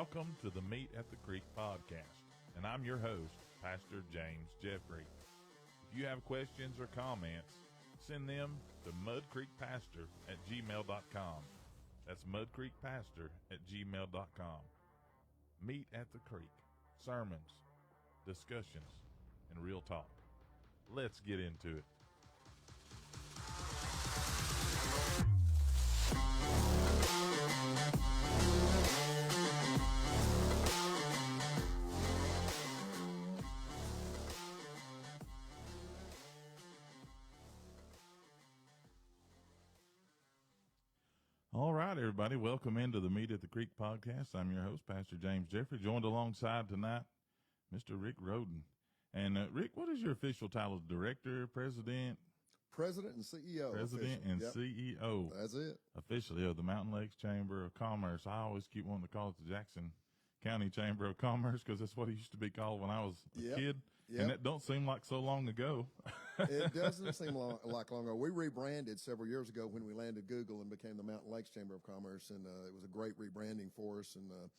welcome to the Meet at the Creek podcast, and I'm your host, Pastor James Jeffrey. If you have questions or comments, send them to mudcreekpastor@gmail.com. That's mudcreekpastor@gmail.com. Meet at the Creek, sermons, discussions, and real talk. Let's get into it. All right, everybody, welcome into the Meet at the Creek podcast. I'm your host, Pastor James Jeffrey, joined alongside tonight, Mr. Rick Roden. And Rick, what is your official title? Director, President? President and CEO. President and CEO. That's it. Officially of the Mountain Lakes Chamber of Commerce. I always keep wanting to call it the Jackson County Chamber of Commerce because that's what it used to be called when I was a kid. And that don't seem like so long ago. It doesn't seem like long ago. We rebranded several years ago when we landed Google and became the Mountain Lakes Chamber of Commerce, and it was a great rebranding for us, and it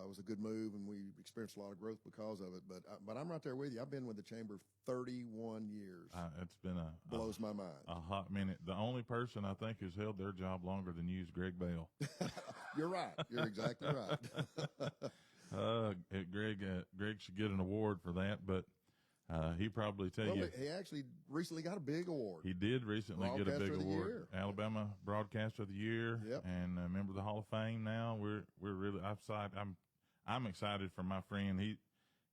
was a good move, and we experienced a lot of growth because of it. But I'm right there with you. I've been with the chamber 31 years. It's been blows my mind. A hot minute. The only person I think who's held their job longer than you is Greg Bell. You're right. You're exactly right. Greg should get an award for that, but he probably tell you. He actually recently got a big award. He did recently get a big award. Year. Alabama Broadcaster of the Year, and a member of the Hall of Fame now. We're really I'm excited for my friend. He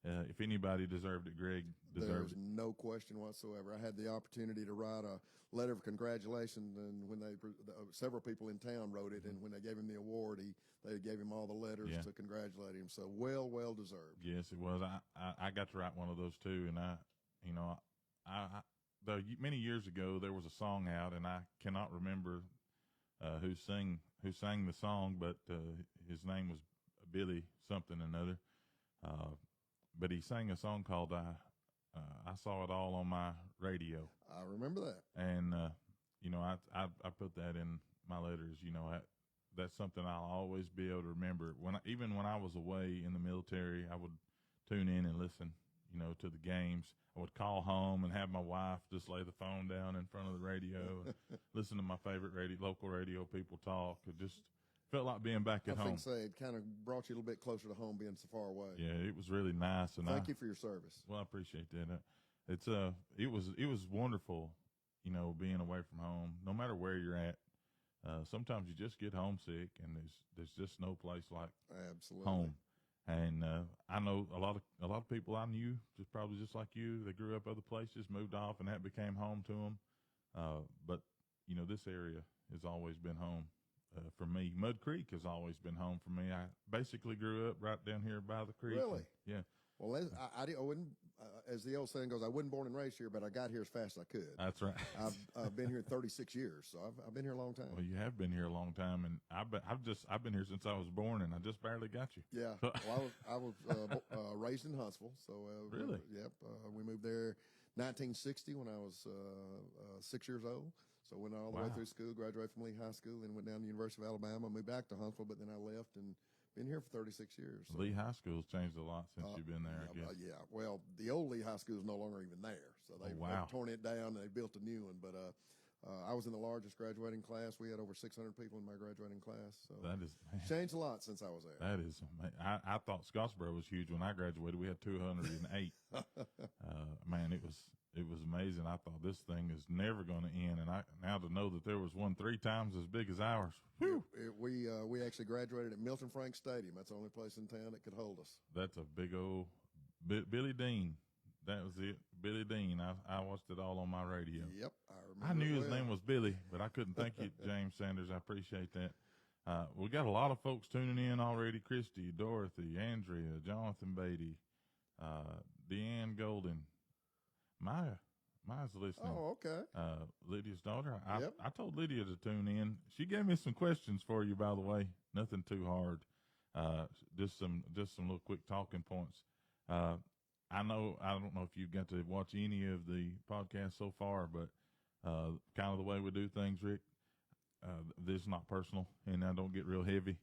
if anybody deserved it, Greg deserved it. There's no question whatsoever. I had the opportunity to write a letter of congratulations, and when several people in town wrote it, and when they gave him the award, they gave him all the letters to congratulate him. So well deserved. Yes, it was. I got to write one of those too, and many years ago there was a song out, and I cannot remember who sang the song, but his name was Billy something or another. But he sang a song called I Saw It All on My Radio. I remember that. And, I put that in my letters. That's something I'll always be able to remember. Even when I was away in the military, I would tune in and listen, to the games. I would call home and have my wife just lay the phone down in front of the radio and listen to my favorite local radio people talk. It just felt like being back at home. I think so. It kind of brought you a little bit closer to home being so far away. Yeah, it was really nice. And Thank you for your service. Well, I appreciate that. It was wonderful, being away from home, no matter where you're at. Sometimes you just get homesick, and there's just no place like home. And I know a lot of people I knew, probably just like you. They grew up other places, moved off, and that became home to them. But this area has always been home. For me, Mud Creek has always been home for me. I basically grew up right down here by the creek. Really? Yeah. Well, I wouldn't, as the old saying goes, I wasn't born and raised here, but I got here as fast as I could. That's right. I've been here 36 years, so I've been here a long time. Well, you have been here a long time, and I've been here since I was born, and I just barely got you. Yeah. Well, I was raised in Huntsville, so really. We moved there 1960 when I was 6 years old. So went all the way through school, graduated from Lee High School, then went down to the University of Alabama, moved back to Huntsville, but then I left and been here for 36 years. So. Lee High School's changed a lot since you've been there, I guess. Yeah. Well, the old Lee High School is no longer even there. So they've torn it down and they built a new one. But I was in the largest graduating class. We had over 600 people in my graduating class. So that is changed a lot since I was there. That is amazing. I thought Scottsboro was huge when I graduated. We had 208. Man, it was amazing. I thought this thing is never going to end, and now to know that there was one 3 times as big as ours. Whew. We actually graduated at Milton Frank Stadium. That's the only place in town that could hold us. That's a big old Billy Dean. That was it, Billy Dean. I watched it all on my radio. Yep, I remember. I knew his name was Billy, but I couldn't think it. James Sanders, I appreciate that. We got a lot of folks tuning in already. Christy, Dorothy, Andrea, Jonathan Beatty, Deanne Golden. Maya's listening. Oh, okay. Lydia's daughter. I told Lydia to tune in. She gave me some questions for you, by the way. Nothing too hard. Just some little quick talking points. I don't know if you got to watch any of the podcasts so far, but kind of the way we do things, Rick. This is not personal, and I don't get real heavy.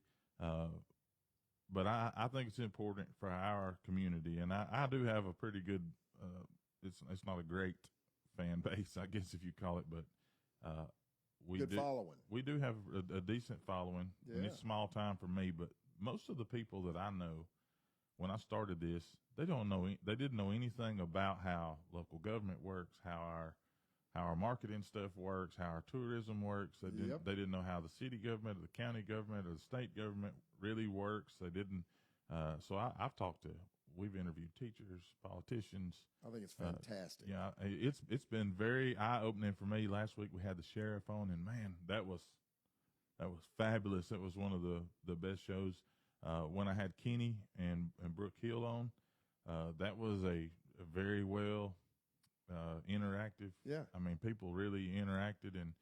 but I think it's important for our community, and I do have a pretty good. It's not a great fan base, I guess if you call it, but good following. We do have a decent following, and it's small time for me. But most of the people that I know, when I started this, they didn't know anything about how local government works, how our marketing stuff works, how our tourism works. They didn't know how the city government, or the county government, or the state government really works. They didn't. So we've interviewed teachers, politicians. I think it's fantastic. It's been very eye opening for me. Last week we had the sheriff on, and man, that was fabulous. It was one of the best shows. When I had Kenny and Brooke Hill on, that was a very well interactive. Yeah. I mean, people really interacted, and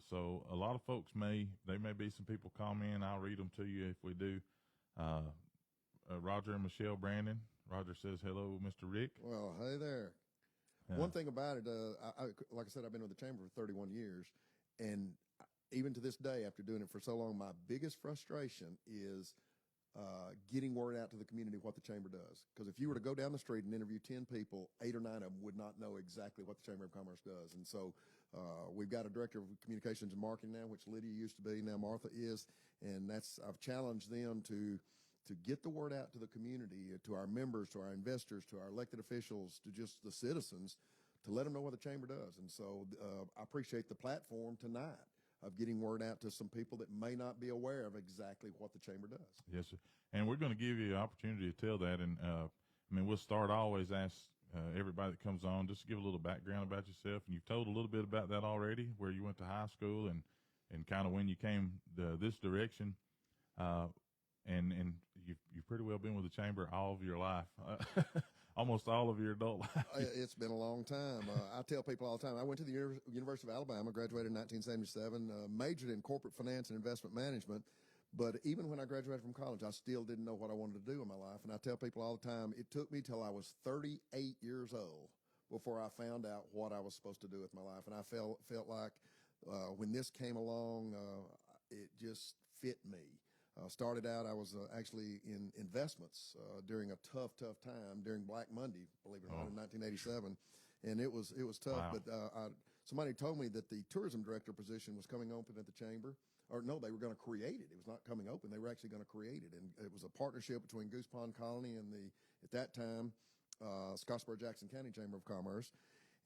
so a lot of folks may be some people call me, and I'll read them to you if we do. Roger and Michelle Brandon. Roger says, hello, Mr. Rick. Well, hey there. One thing about it, like I said, I've been with the Chamber for 31 years, and even to this day, after doing it for so long, my biggest frustration is getting word out to the community what the Chamber does. Because if you were to go down the street and interview 10 people, 8 or 9 of them would not know exactly what the Chamber of Commerce does. And so we've got a director of communications and marketing now, which Lydia used to be, now Martha is, and I've challenged them to get the word out to the community, to our members, to our investors, to our elected officials, to just the citizens, to let them know what the Chamber does. And so I appreciate the platform tonight of getting word out to some people that may not be aware of exactly what the Chamber does. Yes, sir. And we're going to give you an opportunity to tell that. And, we'll start, I always ask everybody that comes on just to give a little background about yourself. And you've told a little bit about that already, where you went to high school and kind of when you came this direction. And you've pretty well been with the Chamber all of your life, almost all of your adult life. It's been a long time. I tell people all the time, I went to the University of Alabama, graduated in 1977, majored in corporate finance and investment management. But even when I graduated from college, I still didn't know what I wanted to do in my life. And I tell people all the time, it took me till I was 38 years old before I found out what I was supposed to do with my life. And I felt like when this came along, it just fit me. Started out, I was actually in investments during a tough time during Black Monday, believe it or not, in 1987, and it was tough. Wow. But somebody told me that the tourism director position was coming open at the Chamber, or no, they were going to create it. It was not coming open; they were actually going to create it, and it was a partnership between Goose Pond Colony and at that time Scottsboro-Jackson County Chamber of Commerce,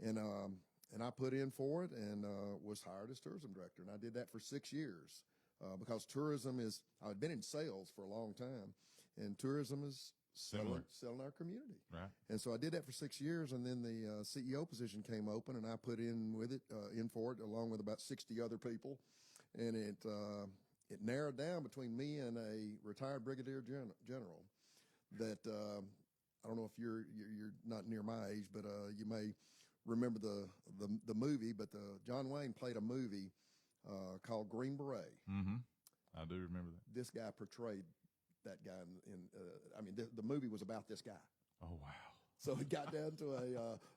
and I put in for it and was hired as tourism director, and I did that for 6 years. Because tourism I've been in sales for a long time, and tourism is selling our community. Right. And so I did that for 6 years, and then the CEO position came open, and I put in for it along with about 60 other people, and it narrowed down between me and a retired brigadier general. That I don't know if you're not near my age, but you may remember the movie. But John Wayne played a movie called Green Beret. Mm-hmm. I do remember that. This guy portrayed that guy the movie was about this guy. Oh, wow. So it got down to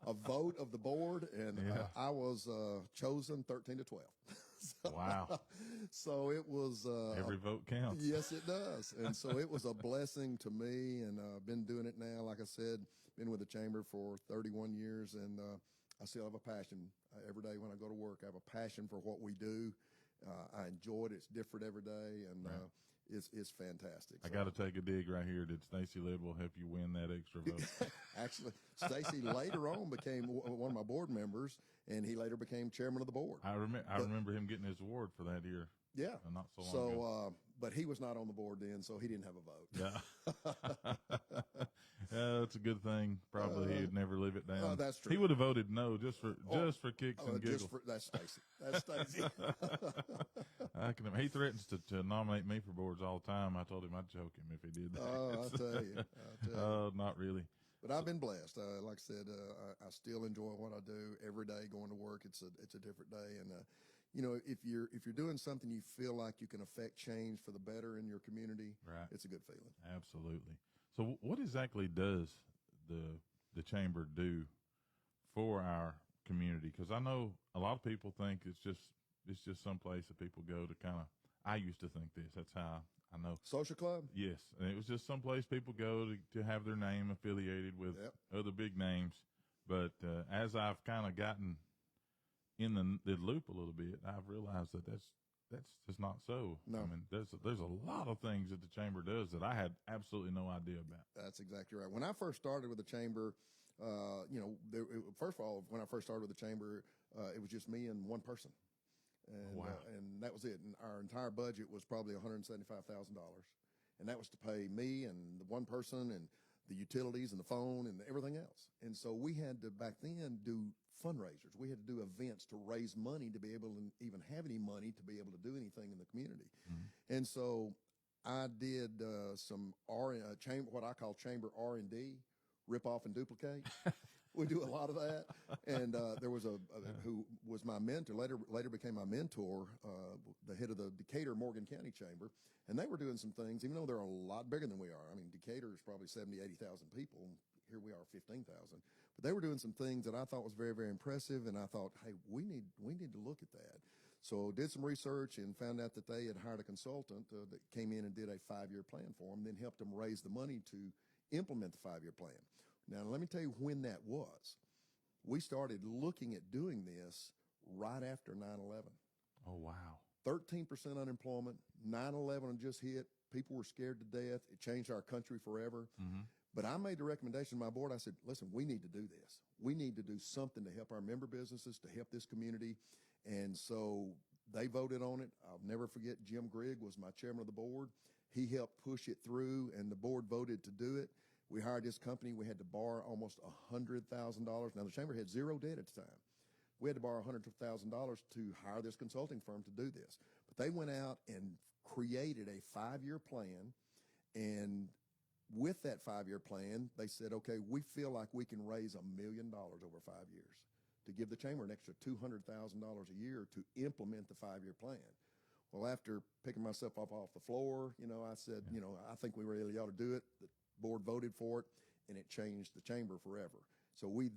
a vote of the board, and I was chosen 13-12. Wow. So it was every vote counts. Yes, it does. And so it was a blessing to me, and I've been doing it now. Like I said, been with the Chamber for 31 years, and I still have a passion. Every day when I go to work, I have a passion for what we do. I enjoy it. It's different every day, and it's fantastic. I got to take a dig right here. Did Stacy Lidwell help you win that extra vote? Actually, Stacy later on became one of my board members, and he later became chairman of the board. I remember him getting his award for that year. Yeah. Not so long ago. But he was not on the board then, so he didn't have a vote. Yeah. That's a good thing. Probably he'd never live it down. That's true. He would have voted no just for kicks and giggles. That's Stacy. That's Stacy. He threatens to nominate me for boards all the time. I told him I'd choke him if he did that. I'll tell you. Not really. But I've been blessed. Like I said, I still enjoy what I do every day. Going to work, it's a different day, and if you're doing something you feel like you can affect change for the better in your community, right, it's a good feeling. Absolutely. So what exactly does the Chamber do for our community? Because I know a lot of people think it's just some place that people go to kind of. I used to think this. That's how I know. Social club? Yes, and it was just someplace people go to have their name affiliated with other big names. But as I've kind of gotten in the loop a little bit, I've realized that that's just not so. No. I mean, there's a lot of things that the chamber does that I had absolutely no idea about. That's exactly right. When I first started with the chamber, first of all, when I first started with the chamber, it was just me and one person. And, wow. And that was it. And our entire budget was probably $175,000. And that was to pay me and the one person and the utilities and the phone and everything else. And so we had to, back then, do fundraisers. We had to do events to raise money to be able to even have any money to be able to do anything in the community. Mm-hmm. And so I did some what I call chamber R&D, rip off and duplicate. We do a lot of that. And there was who was my mentor, later became my mentor, the head of the Decatur Morgan County Chamber. And they were doing some things, even though they're a lot bigger than we are. I mean, Decatur is probably 70, 80,000 people. Here we are, 15,000. But they were doing some things that I thought was very, very impressive. And I thought, hey, we need to look at that. So did some research and found out that they had hired a consultant that came in and did a 5-year plan for them, then helped them raise the money to implement the 5-year plan. Now, let me tell you when that was. We started looking at doing this right after 9/11. Oh, wow. 13% unemployment, 9/11 just hit. People were scared to death. It changed our country forever. Mm-hmm. But I made the recommendation to my board. I said, listen, we need to do this. We need to do something to help our member businesses, to help this community. And so they voted on it. I'll never forget Jim Grigg was my chairman of the board. He helped push it through, and the board voted to do it. We hired this company. We had to borrow almost $100,000. Now, the chamber had zero debt at the time. We had to borrow $100,000 to hire this consulting firm to do this. But they went out and created a 5-year plan, and with that 5-year plan, they said, okay, we feel like we can raise $1 million over 5 years to give the chamber an extra $200,000 a year to implement the 5-year plan. Well, after picking myself up off the floor, I said, I think we really ought to do it. The board voted for it, and it changed the chamber forever. So we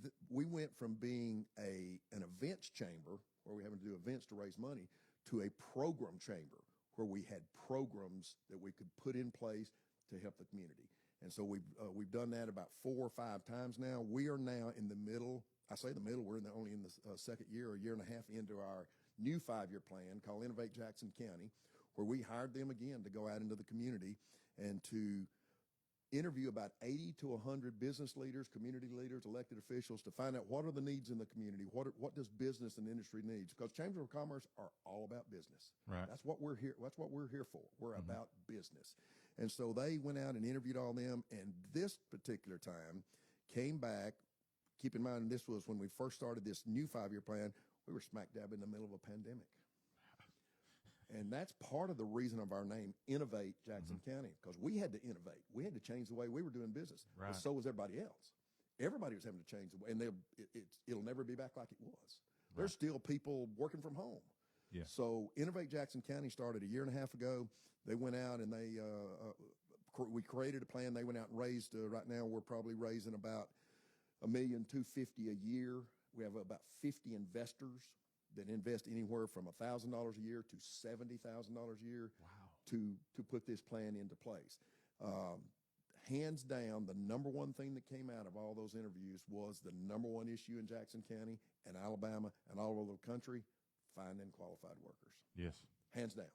went from being an events chamber where we having to do events to raise money to a program chamber where we had programs that we could put in place to help the community. And so we've done that about 4 or 5 times now. We are now in the middle. I say the middle. We're only in the second year, a year and a half into our new 5-year plan called Innovate Jackson County, where we hired them again to go out into the community and to interview about 80 to 100 business leaders, community leaders, elected officials to find out what are the needs in the community, what does business and industry needs, because chambers of commerce are all about business. Right. That's what we're here. That's what we're here for. We're about business. And so they went out and interviewed all them, and this particular time came back. Keep in mind, this was when we first started this new 5-year plan. We were smack dab in the middle of a pandemic. And that's part of the reason of our name, Innovate Jackson County, because we had to innovate. We had to change the way we were doing business. Right. But so was everybody else. Everybody was having to change the way, and it'll never be back like it was. Right. There's still people working from home. Yeah. So Innovate Jackson County started a year and a half ago. They went out and we created a plan. They went out and raised, right now we're probably raising about $1,250,000 a year. We have about 50 investors that invest anywhere from $1,000 a year to $70,000 a year. Wow. to put this plan into place. Hands down, the number one thing that came out of all those interviews was the number one issue in Jackson County and Alabama and all over the country, finding qualified workers. Yes. Hands down.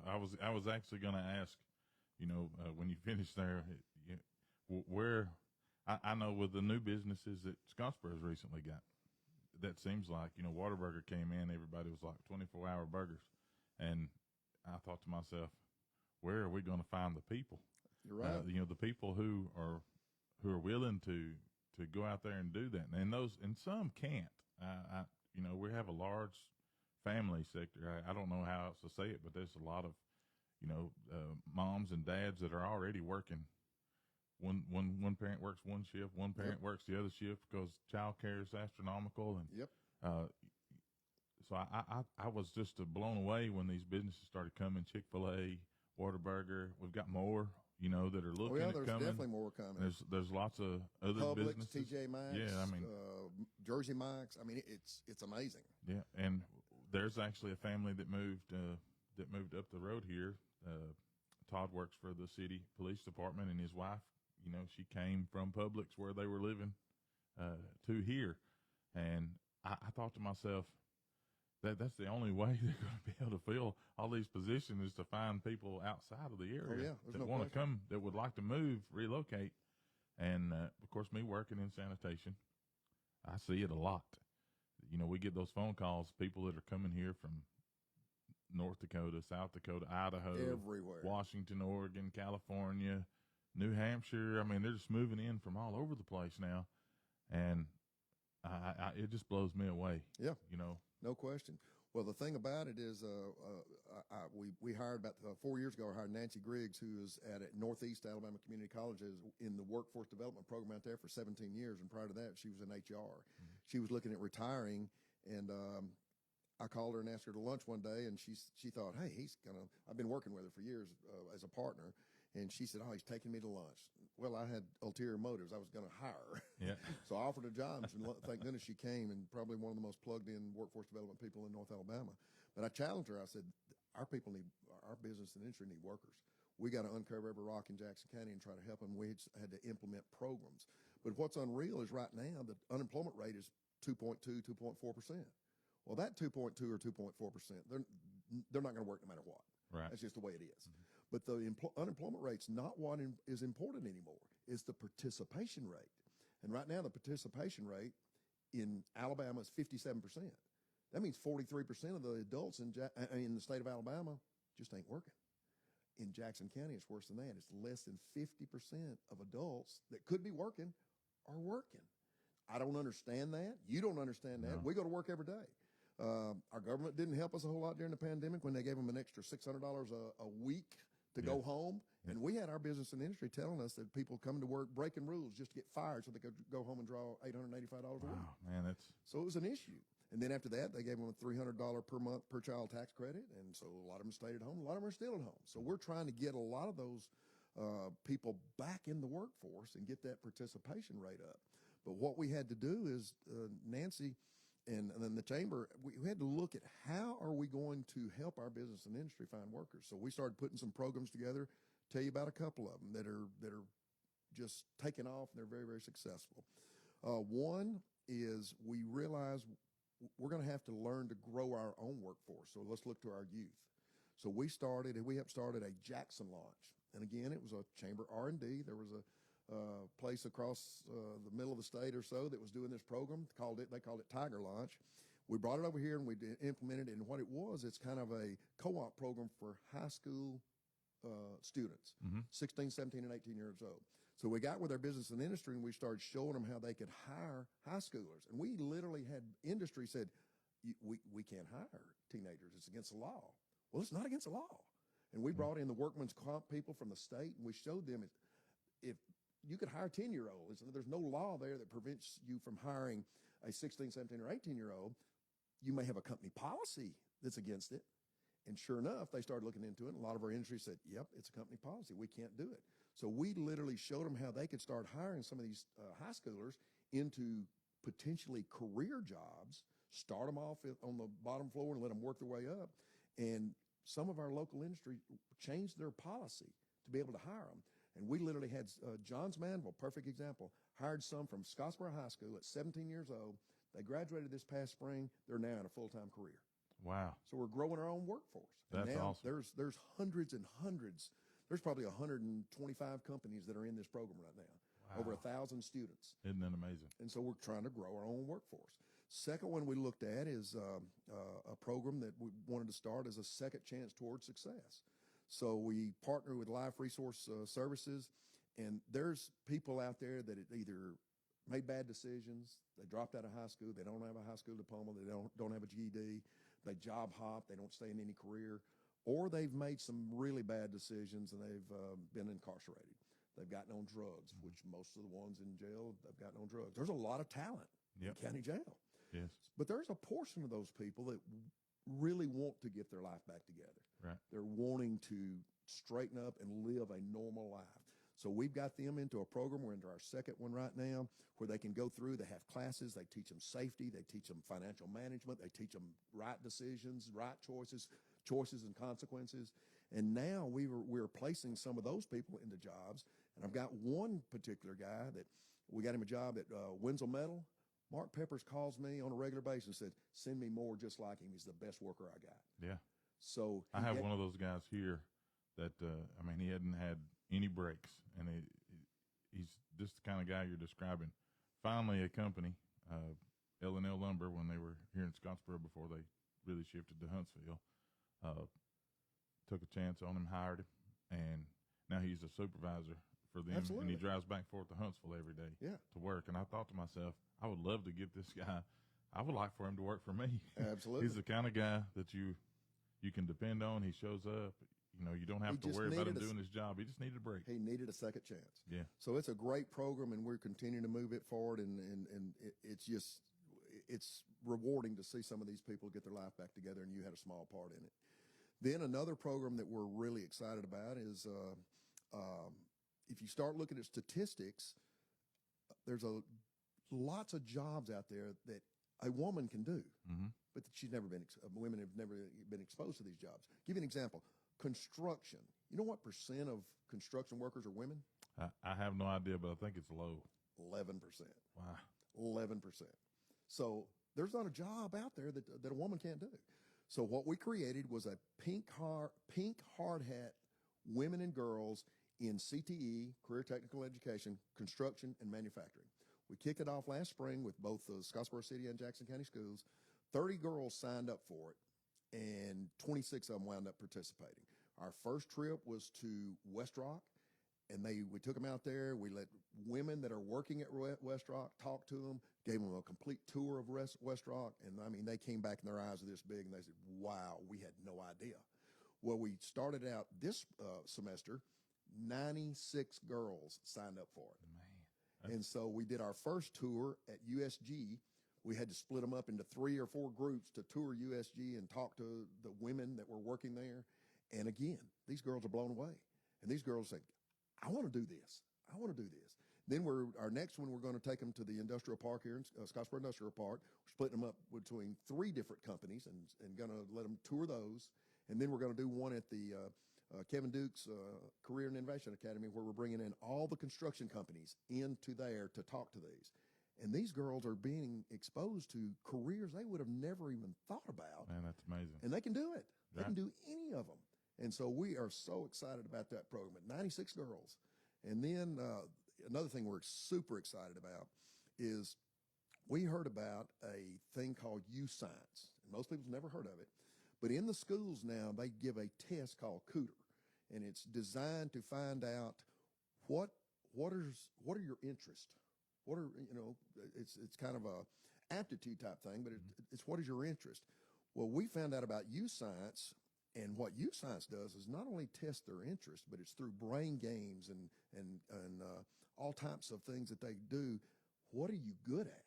I was actually going to ask, when you finish there, where I know with the new businesses that Scottsboro's recently got, that seems like, Whataburger came in, everybody was like 24-hour burgers. And I thought to myself, where are we going to find the people? You're right. The people who are willing to go out there and do that. And some can't. We have a large family sector. I don't know how else to say it, but there's a lot of, moms and dads that are already working. One parent works one shift, one parent works the other shift because child care is astronomical. And so I was just blown away when these businesses started coming. Chick-fil-A, Whataburger, we've got more, that are looking at there's coming. Definitely more coming. There's lots of other Publix, businesses. TJ Maxx, Jersey Mike's. I mean, it's amazing. Yeah, and there's actually a family that moved up the road here Todd works for the city police department, and his wife, she came from Publix where they were living to here. And I thought to myself, that's the only way they're going to be able to fill all these positions is to find people outside of the area that want to come, that would like to move, relocate. And, of course, me working in sanitation, I see it a lot. We get those phone calls, people that are coming here from North Dakota, South Dakota, Idaho, everywhere, Washington, Oregon, California, New Hampshire. I mean, they're just moving in from all over the place now. And it just blows me away. Yeah. No question. Well, the thing about it is we hired about 4 years ago, I hired Nancy Griggs, who is at Northeast Alabama Community College in the workforce development program out there for 17 years. And prior to that, she was in HR. Mm-hmm. She was looking at retiring, and I called her and asked her to lunch one day, and she thought, hey, I've been working with her for years as a partner. And she said, oh, he's taking me to lunch. Well, I had ulterior motives. I was going to hire her. Yeah. So I offered her jobs, and thank goodness she came, and probably one of the most plugged-in workforce development people in North Alabama. But I challenged her. I said, our business and industry need workers. We got to uncover every rock in Jackson County and try to help them. We had to implement programs. But what's unreal is right now the unemployment rate is 2.2, 2.4%. Well, that 2.2 or 2.4%, they're not going to work no matter what. Right. That's just the way it is. Mm-hmm. But the unemployment rate's not what is important anymore. It's the participation rate. And right now, the participation rate in Alabama is 57%. That means 43% of the adults in the state of Alabama just ain't working. In Jackson County, it's worse than that. It's less than 50% of adults that could be working are working. I don't understand that. You don't understand that. No. We go to work every day. Our government didn't help us a whole lot during the pandemic when they gave them an extra $600 a week to go home. Yeah. And we had our business and industry telling us that people come to work breaking rules just to get fired so they could go home and draw $885 a week. Wow, man, so it was an issue. And then after that, they gave them a $300 per month per child tax credit. And so a lot of them stayed at home. A lot of them are still at home. So we're trying to get a lot of those people back in the workforce and get that participation rate up. But what we had to do is, Nancy and then the chamber, we had to look at how are we going to help our business and industry find workers. So we started putting some programs together. Tell you about a couple of them that are just taking off, and they're very, very successful. One is we realize we're going to have to learn to grow our own workforce. So let's look to our youth. So we helped started a Jackson launch. And again, it was a chamber R&D. There was a place across the middle of the state or so that was doing this program. They called it Tiger Launch. We brought it over here and we implemented it. And what it was, it's kind of a co-op program for high school students, 16, 17, and 18 years old. So we got with our business and industry and we started showing them how they could hire high schoolers. And we literally had industry said, we can't hire teenagers. It's against the law. Well, it's not against the law. And we brought in the workman's comp people from the state, and we showed them if you could hire 10-year-olds, and there's no law there that prevents you from hiring a 16, 17, or 18-year-old. You may have a company policy that's against it. And sure enough, they started looking into it. And a lot of our industry said, yep, it's a company policy. We can't do it. So we literally showed them how they could start hiring some of these high schoolers into potentially career jobs, start them off on the bottom floor and let them work their way up. And some of our local industry changed their policy to be able to hire them. And we literally had Johns Manville, perfect example, hired some from Scottsboro High School at 17 years old. They graduated this past spring. They're now in a full-time career. Wow. So we're growing our own workforce. That's and now awesome. There's hundreds and hundreds. There's probably 125 companies that are in this program right now. Wow. Over 1,000 students. Isn't that amazing? And so we're trying to grow our own workforce. Second one we looked at is a program that we wanted to start as a second chance towards success. So we partner with Life Resource Services, and there's people out there that either made bad decisions, they dropped out of high school, they don't have a high school diploma, they don't have a GED, they job hop, they don't stay in any career, or they've made some really bad decisions and they've been incarcerated. They've gotten on drugs, which most of the ones in jail have gotten on drugs. There's a lot of talent in county jail. Yes. But there's a portion of those people that really want to get their life back together. Right. They're wanting to straighten up and live a normal life. So we've got them into a program. We're into our second one right now where they can go through. They have classes. They teach them safety. They teach them financial management. They teach them right decisions, right choices and consequences. And now we're placing some of those people into jobs. And I've got one particular guy that we got him a job at Winslow Metal. Mark Peppers calls me on a regular basis and said, send me more just like him. He's the best worker I got. Yeah. So I have one of those guys here that, he hadn't had any breaks, and he's just the kind of guy you're describing. Finally, a company, L&L Lumber, when they were here in Scottsboro before they really shifted to Huntsville, took a chance on him, hired him, and now he's a supervisor for them. Absolutely. And he drives back and forth to Huntsville every day to work. And I thought to myself, I would love to get this guy. I would like for him to work for me. Absolutely. He's the kind of guy that you can depend on. He shows up. You don't have to worry about him doing his job. He just needed a break. He needed a second chance. Yeah. So it's a great program, and we're continuing to move it forward. And it's rewarding to see some of these people get their life back together, and you had a small part in it. Then another program that we're really excited about is if you start looking at statistics, there's lots of jobs out there that a woman can do, but she's never been. Women have never been exposed to these jobs. Give you an example: construction. You know what % of construction workers are women? I have no idea, but I think it's low. 11%. Wow. 11%. So there's not a job out there that a woman can't do. So what we created was a pink hard hat women and girls in CTE, career technical education, construction, and manufacturing. We kicked it off last spring with both the Scottsboro City and Jackson County schools. 30 girls signed up for it, and 26 of them wound up participating. Our first trip was to West Rock, and we took them out there. We let women that are working at West Rock talk to them, gave them a complete tour of West Rock, and they came back and their eyes are this big, and they said, wow, we had no idea. Well, we started out this semester, 96 girls signed up for it. Man. And so we did our first tour at USG. We had to split them up into 3 or 4 groups to tour USG and talk to the women that were working there. And again, these girls are blown away. And these girls say, I want to do this. I want to do this. Then our next one, we're going to take them to the industrial park here in Scottsboro Industrial Park. We're splitting them up between 3 different companies and going to let them tour those. And then we're going to do one at the Kevin Duke's Career and Innovation Academy, where we're bringing in all the construction companies into there to talk to these. And these girls are being exposed to careers they would have never even thought about. Man, that's amazing. And they can do it. They Right. can do any of them. And so we are so excited about that program at 96 girls. And then another thing we're super excited about is we heard about a thing called U-Science. And most people's never heard of it. But in the schools now, they give a test called Cooter. And it's designed to find out what are your interests. It's kind of a aptitude type thing, but it's what is your interest. Well, we found out about U-Science, and what U-Science does is not only test their interest, but it's through brain games and all types of things that they do. What are you good at?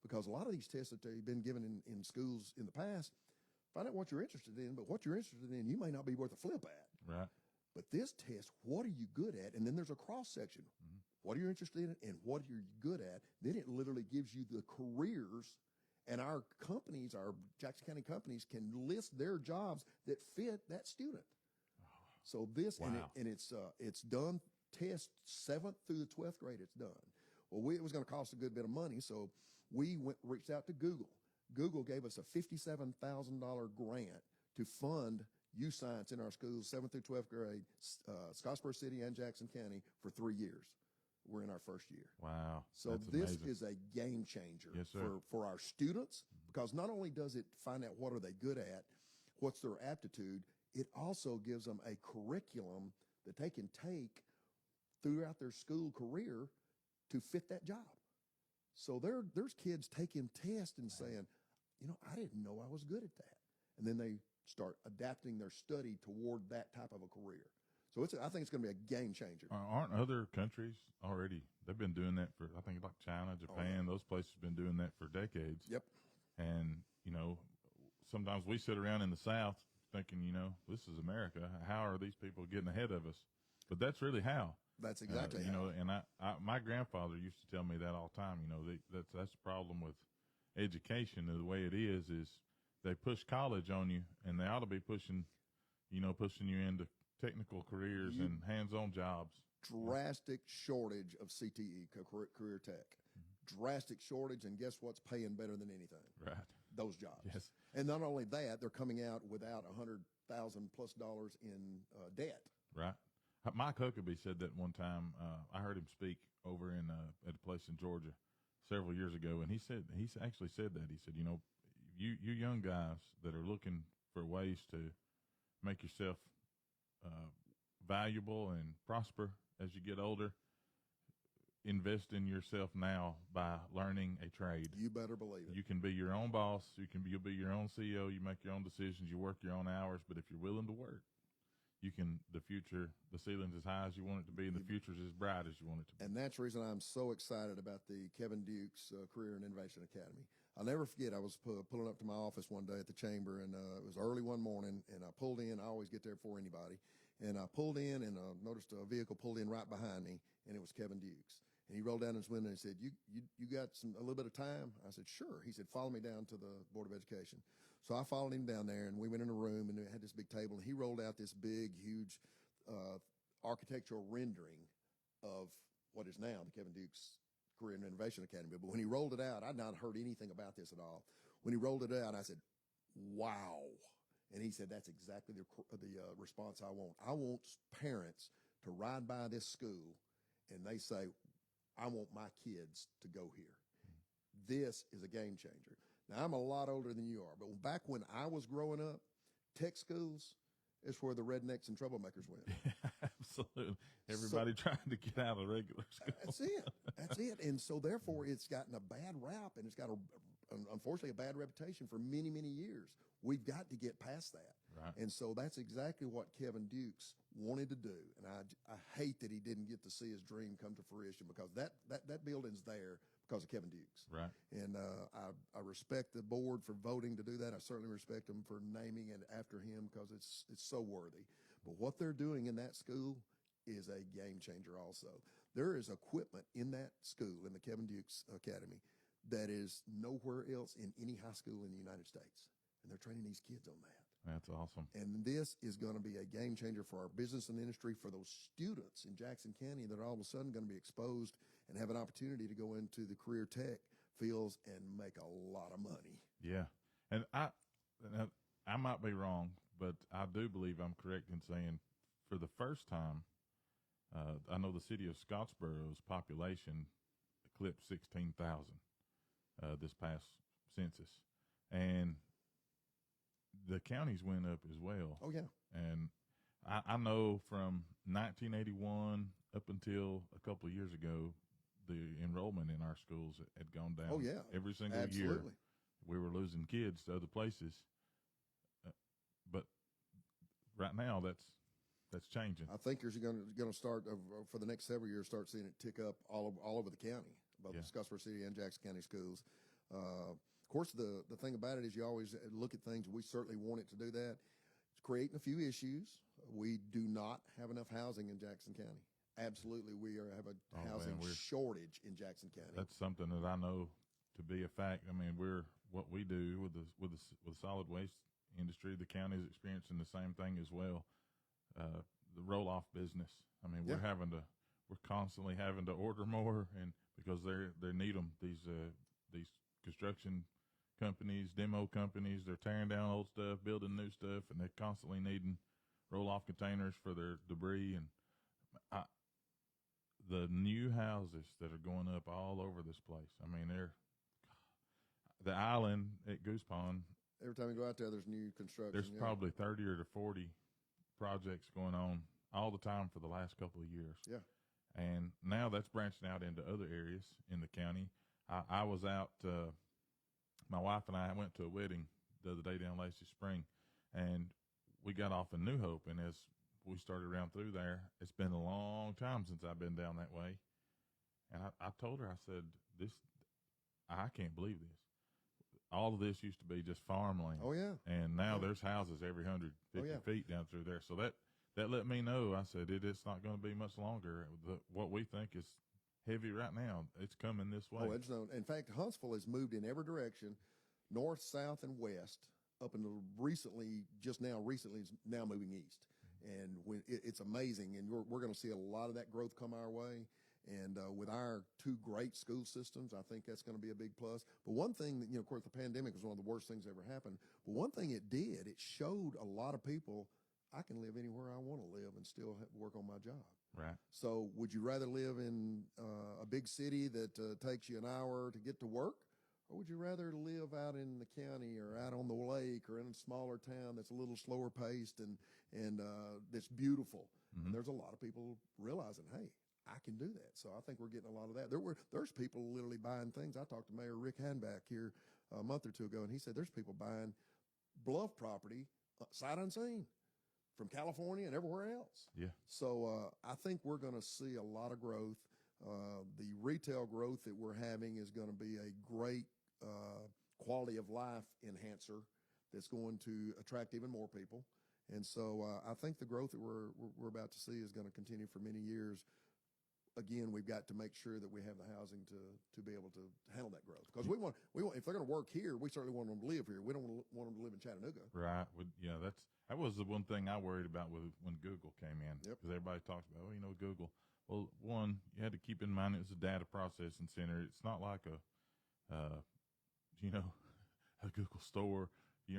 Because a lot of these tests that they've been given in schools in the past, find out what you're interested in, but what you're interested in, you may not be worth a flip at. Right. But this test, what are you good at? And then there's a cross section. What are you interested in and what are you good at? Then it literally gives you the careers, and our companies, our Jackson County companies, can list their jobs that fit that student. So this, Wow. and it's done, test 7th through the 12th grade, it's done. Well, it was going to cost a good bit of money, so we reached out to Google. Google gave us a $57,000 grant to fund U-Science in our schools, 7th through 12th grade, Scottsboro City and Jackson County, for 3 years. We're in our first year. Wow. So this is a game changer Yes, sir. for our students, because not only does it find out what are they good at, what's their aptitude, it also gives them a curriculum that they can take throughout their school career to fit that job. So there's kids taking tests and saying, I didn't know I was good at that. And then they start adapting their study toward that type of a career. So I think it's going to be a game changer. Aren't other countries already? They've been doing that for, I think, like China, Japan. Those places have been doing that for decades. Yep. And, sometimes we sit around in the South thinking, this is America. How are these people getting ahead of us? But that's really how. That's exactly how. And my grandfather used to tell me that all the time. That's the problem with education. The way it is they push college on you, and they ought to be pushing, pushing you into technical careers and hands-on jobs. Drastic shortage of CTE, career tech. Drastic shortage, and guess what's paying better than anything? Right. Those jobs. Yes. And not only that, they're coming out without $100,000+ in debt. Right. Mike Huckabee said that one time. I heard him speak over in at a place in Georgia several years ago, and he actually said that. He said, you young guys that are looking for ways to make yourself valuable and prosper as you get older, invest in yourself now by learning a trade. You better believe it. You can be your own boss. You'll be your own CEO. You make your own decisions. You work your own hours. But if you're willing to work, the ceiling's as high as you want it to be, and the future's as bright as you want it to be. And that's the reason I'm so excited about the Kevin Dukes Career and Innovation Academy. I'll never forget, I was pulling up to my office one day at the chamber, and it was early one morning, and I pulled in. I always get there before anybody. And I pulled in, and noticed a vehicle pulled in right behind me, and it was Kevin Dukes. And he rolled down his window and said, you got a little bit of time? I said, sure. He said, follow me down to the Board of Education. So I followed him down there, and we went in a room, and it had this big table, and he rolled out this big, huge architectural rendering of what is now the Kevin Dukes Career and Innovation Academy. But when he rolled it out, I'd not heard anything about this at all. When he rolled it out, I said, wow. And he said, that's exactly the response I want. I want parents to ride by this school, and they say, I want my kids to go here. This is a game changer. Now, I'm a lot older than you are, but back when I was growing up, tech schools is where the rednecks and troublemakers went. Absolutely. Everybody trying to get out of regular school. That's it. And so, therefore, it's gotten a bad rap, and it's got, unfortunately, a bad reputation for many, many years. We've got to get past that. Right. And so that's exactly what Kevin Dukes wanted to do. And I hate that he didn't get to see his dream come to fruition, because that building's there because of Kevin Dukes. Right. And I respect the board for voting to do that. I certainly respect them for naming it after him, because it's so worthy. But what they're doing in that school is a game changer also. There is equipment in that school, in the Kevin Dukes Academy, that is nowhere else in any high school in the United States. And they're training these kids on that. That's awesome. And this is going to be a game changer for our business and industry, for those students in Jackson County that are all of a sudden going to be exposed and have an opportunity to go into the career tech fields and make a lot of money. Yeah. And I might be wrong, but I do believe I'm correct in saying, for the first time, I know the city of Scottsboro's population eclipsed 16,000 this past census. And the counties went up as well. Oh, yeah. And I know from 1981 up until a couple of years ago, the enrollment in our schools had gone down. Oh, yeah. Every single Absolutely. year. We were losing kids to other places. But right now, that's changing. I think you're going to start, for the next several years, start seeing it tick up all over the county, both the Scottsboro City and Jackson County schools. Of course, the thing about it is you always look at things. We certainly want it to do that. It's creating a few issues. We do not have enough housing in Jackson County. Absolutely, we have a housing shortage in Jackson County. That's something that I know to be a fact. I mean, what we do with the solid waste industry, the county is experiencing the same thing as well. The roll-off business. I mean, we're constantly having to order more, and because they need them. These construction companies, demo companies, they're tearing down old stuff, building new stuff, and they're constantly needing roll-off containers for their debris. And the new houses that are going up all over this place. I mean, the island at Goose Pond. Every time you go out there, there's new construction. There's probably 30 or 40 projects going on all the time for the last couple of years. Yeah. And now that's branching out into other areas in the county. I was out, my wife and I went to a wedding the other day down Lacey Spring, and we got off in New Hope. And as we started around through there, it's been a long time since I've been down that way. And I told her, I said, I can't believe this. All of this used to be just farmland. Oh, yeah. And now there's houses every 150 feet down through there. So that let me know. I said, it's not going to be much longer. What we think is heavy right now, it's coming this way. Oh, it's known. In fact, Huntsville has moved in every direction, north, south, and west, up until recently is now moving east. And it's amazing, and we're going to see a lot of that growth come our way. And with our two great school systems, I think that's going to be a big plus. But one thing that, of course, the pandemic was one of the worst things that ever happened. But one thing it did, it showed a lot of people, I can live anywhere I want to live and still work on my job. Right. So would you rather live in a big city that takes you an hour to get to work? Or would you rather live out in the county or out on the lake or in a smaller town that's a little slower paced and that's beautiful? Mm-hmm. And there's a lot of people realizing, hey, I can do that. So I think we're getting a lot of that. There's people literally buying things. I talked to Mayor Rick Hanback here a month or two ago, and he said there's people buying bluff property sight unseen from California and everywhere else. Yeah. So I think we're going to see a lot of growth. The retail growth that we're having is going to be a great quality of life enhancer that's going to attract even more people. And so I think the growth that we're about to see is going to continue for many years. Again, we've got to make sure that we have the housing to be able to handle that growth. Because we want if they're going to work here, we certainly want them to live here. We don't want them to live in Chattanooga. Right. Yeah, that was the one thing I worried about when Google came in. Yep. Because everybody talks about, Google. Well, one, you had to keep in mind it was a data processing center. It's not like a Google store,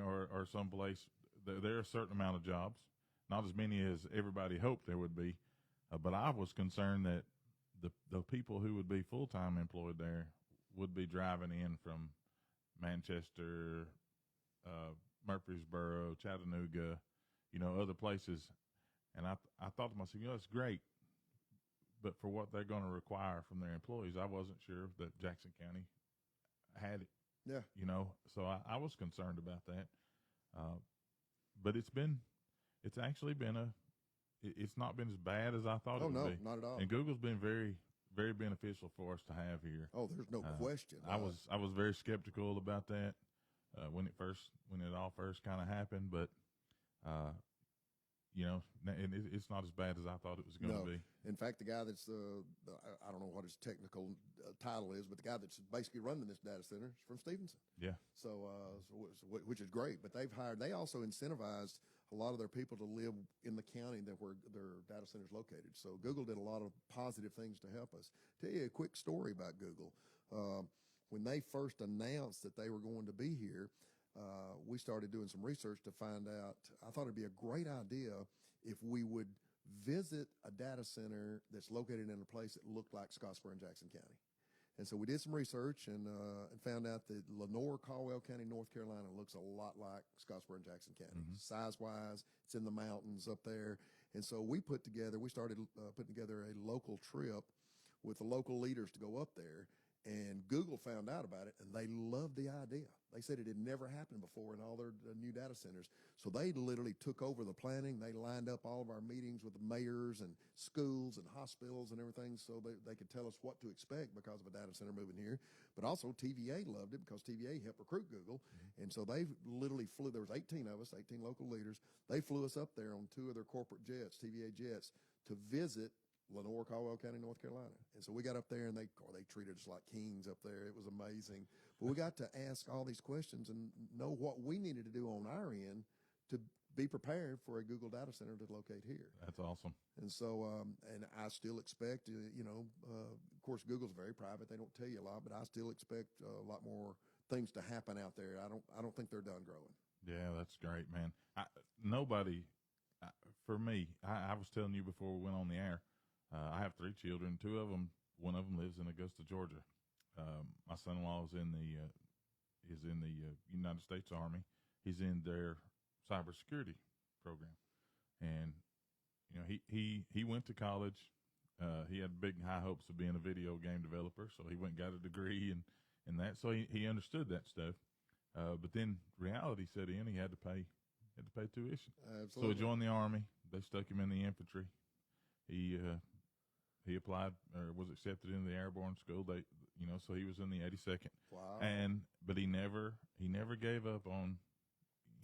or someplace. There are a certain amount of jobs, not as many as everybody hoped there would be. But I was concerned that the people who would be full-time employed there would be driving in from Manchester, Murfreesboro, Chattanooga, other places. And I thought to myself, it's great, but for what they're going to require from their employees, I wasn't sure that Jackson County had it. Yeah. So I was concerned about that. But it's actually been it's not been as bad as I thought it would be. No, not at all. And Google's been very, very beneficial for us to have here. Oh, there's no question. I was very skeptical about that when it all first kind of happened, but it's not as bad as I thought it was going to be. In fact, the guy that's I don't know what his technical title is, but the guy that's basically running this data center is from Stevenson. Yeah. So which is great. But they also incentivized a lot of their people to live in the county where their data center is located. So Google did a lot of positive things to help us. Tell you a quick story about Google. When they first announced that they were going to be here, we started doing some research to find out. I thought it'd be a great idea if we would visit a data center that's located in a place that looked like Scottsboro and Jackson County. And so we did some research and found out that Lenore, Caldwell County, North Carolina looks a lot like Scottsboro and Jackson County. Mm-hmm. Size-wise, it's in the mountains up there. And so we started putting together a local trip with the local leaders to go up there. And Google found out about it, and they loved the idea. They said it had never happened before in all their new data centers. So they literally took over the planning. They lined up all of our meetings with the mayors and schools and hospitals and everything so they could tell us what to expect because of a data center moving here. But also TVA loved it because TVA helped recruit Google. Mm-hmm. And so they literally flew. There was 18 of us, 18 local leaders. They flew us up there on 2 of their corporate jets, TVA jets, to visit Lenore, Caldwell County, North Carolina. And so we got up there and they treated us like kings up there. It was amazing. But we got to ask all these questions and know what we needed to do on our end to be prepared for a Google data center to locate here. That's awesome. And so, and I still expect, of course, Google's very private. They don't tell you a lot, but I still expect a lot more things to happen out there. I don't think they're done growing. Yeah, that's great, man. For me, I was telling you before we went on the air, I have 3 children. One of them lives in Augusta, Georgia. My son-in-law is in the United States Army. He's in their cybersecurity program, and he went to college. He had big high hopes of being a video game developer, so he went and got a degree in that. So he understood that stuff. But then reality set in. He had to pay tuition. Absolutely. So he joined the Army. They stuck him in the infantry. He applied or was accepted into the airborne school. So he was in the 82nd. Wow. But he never gave up on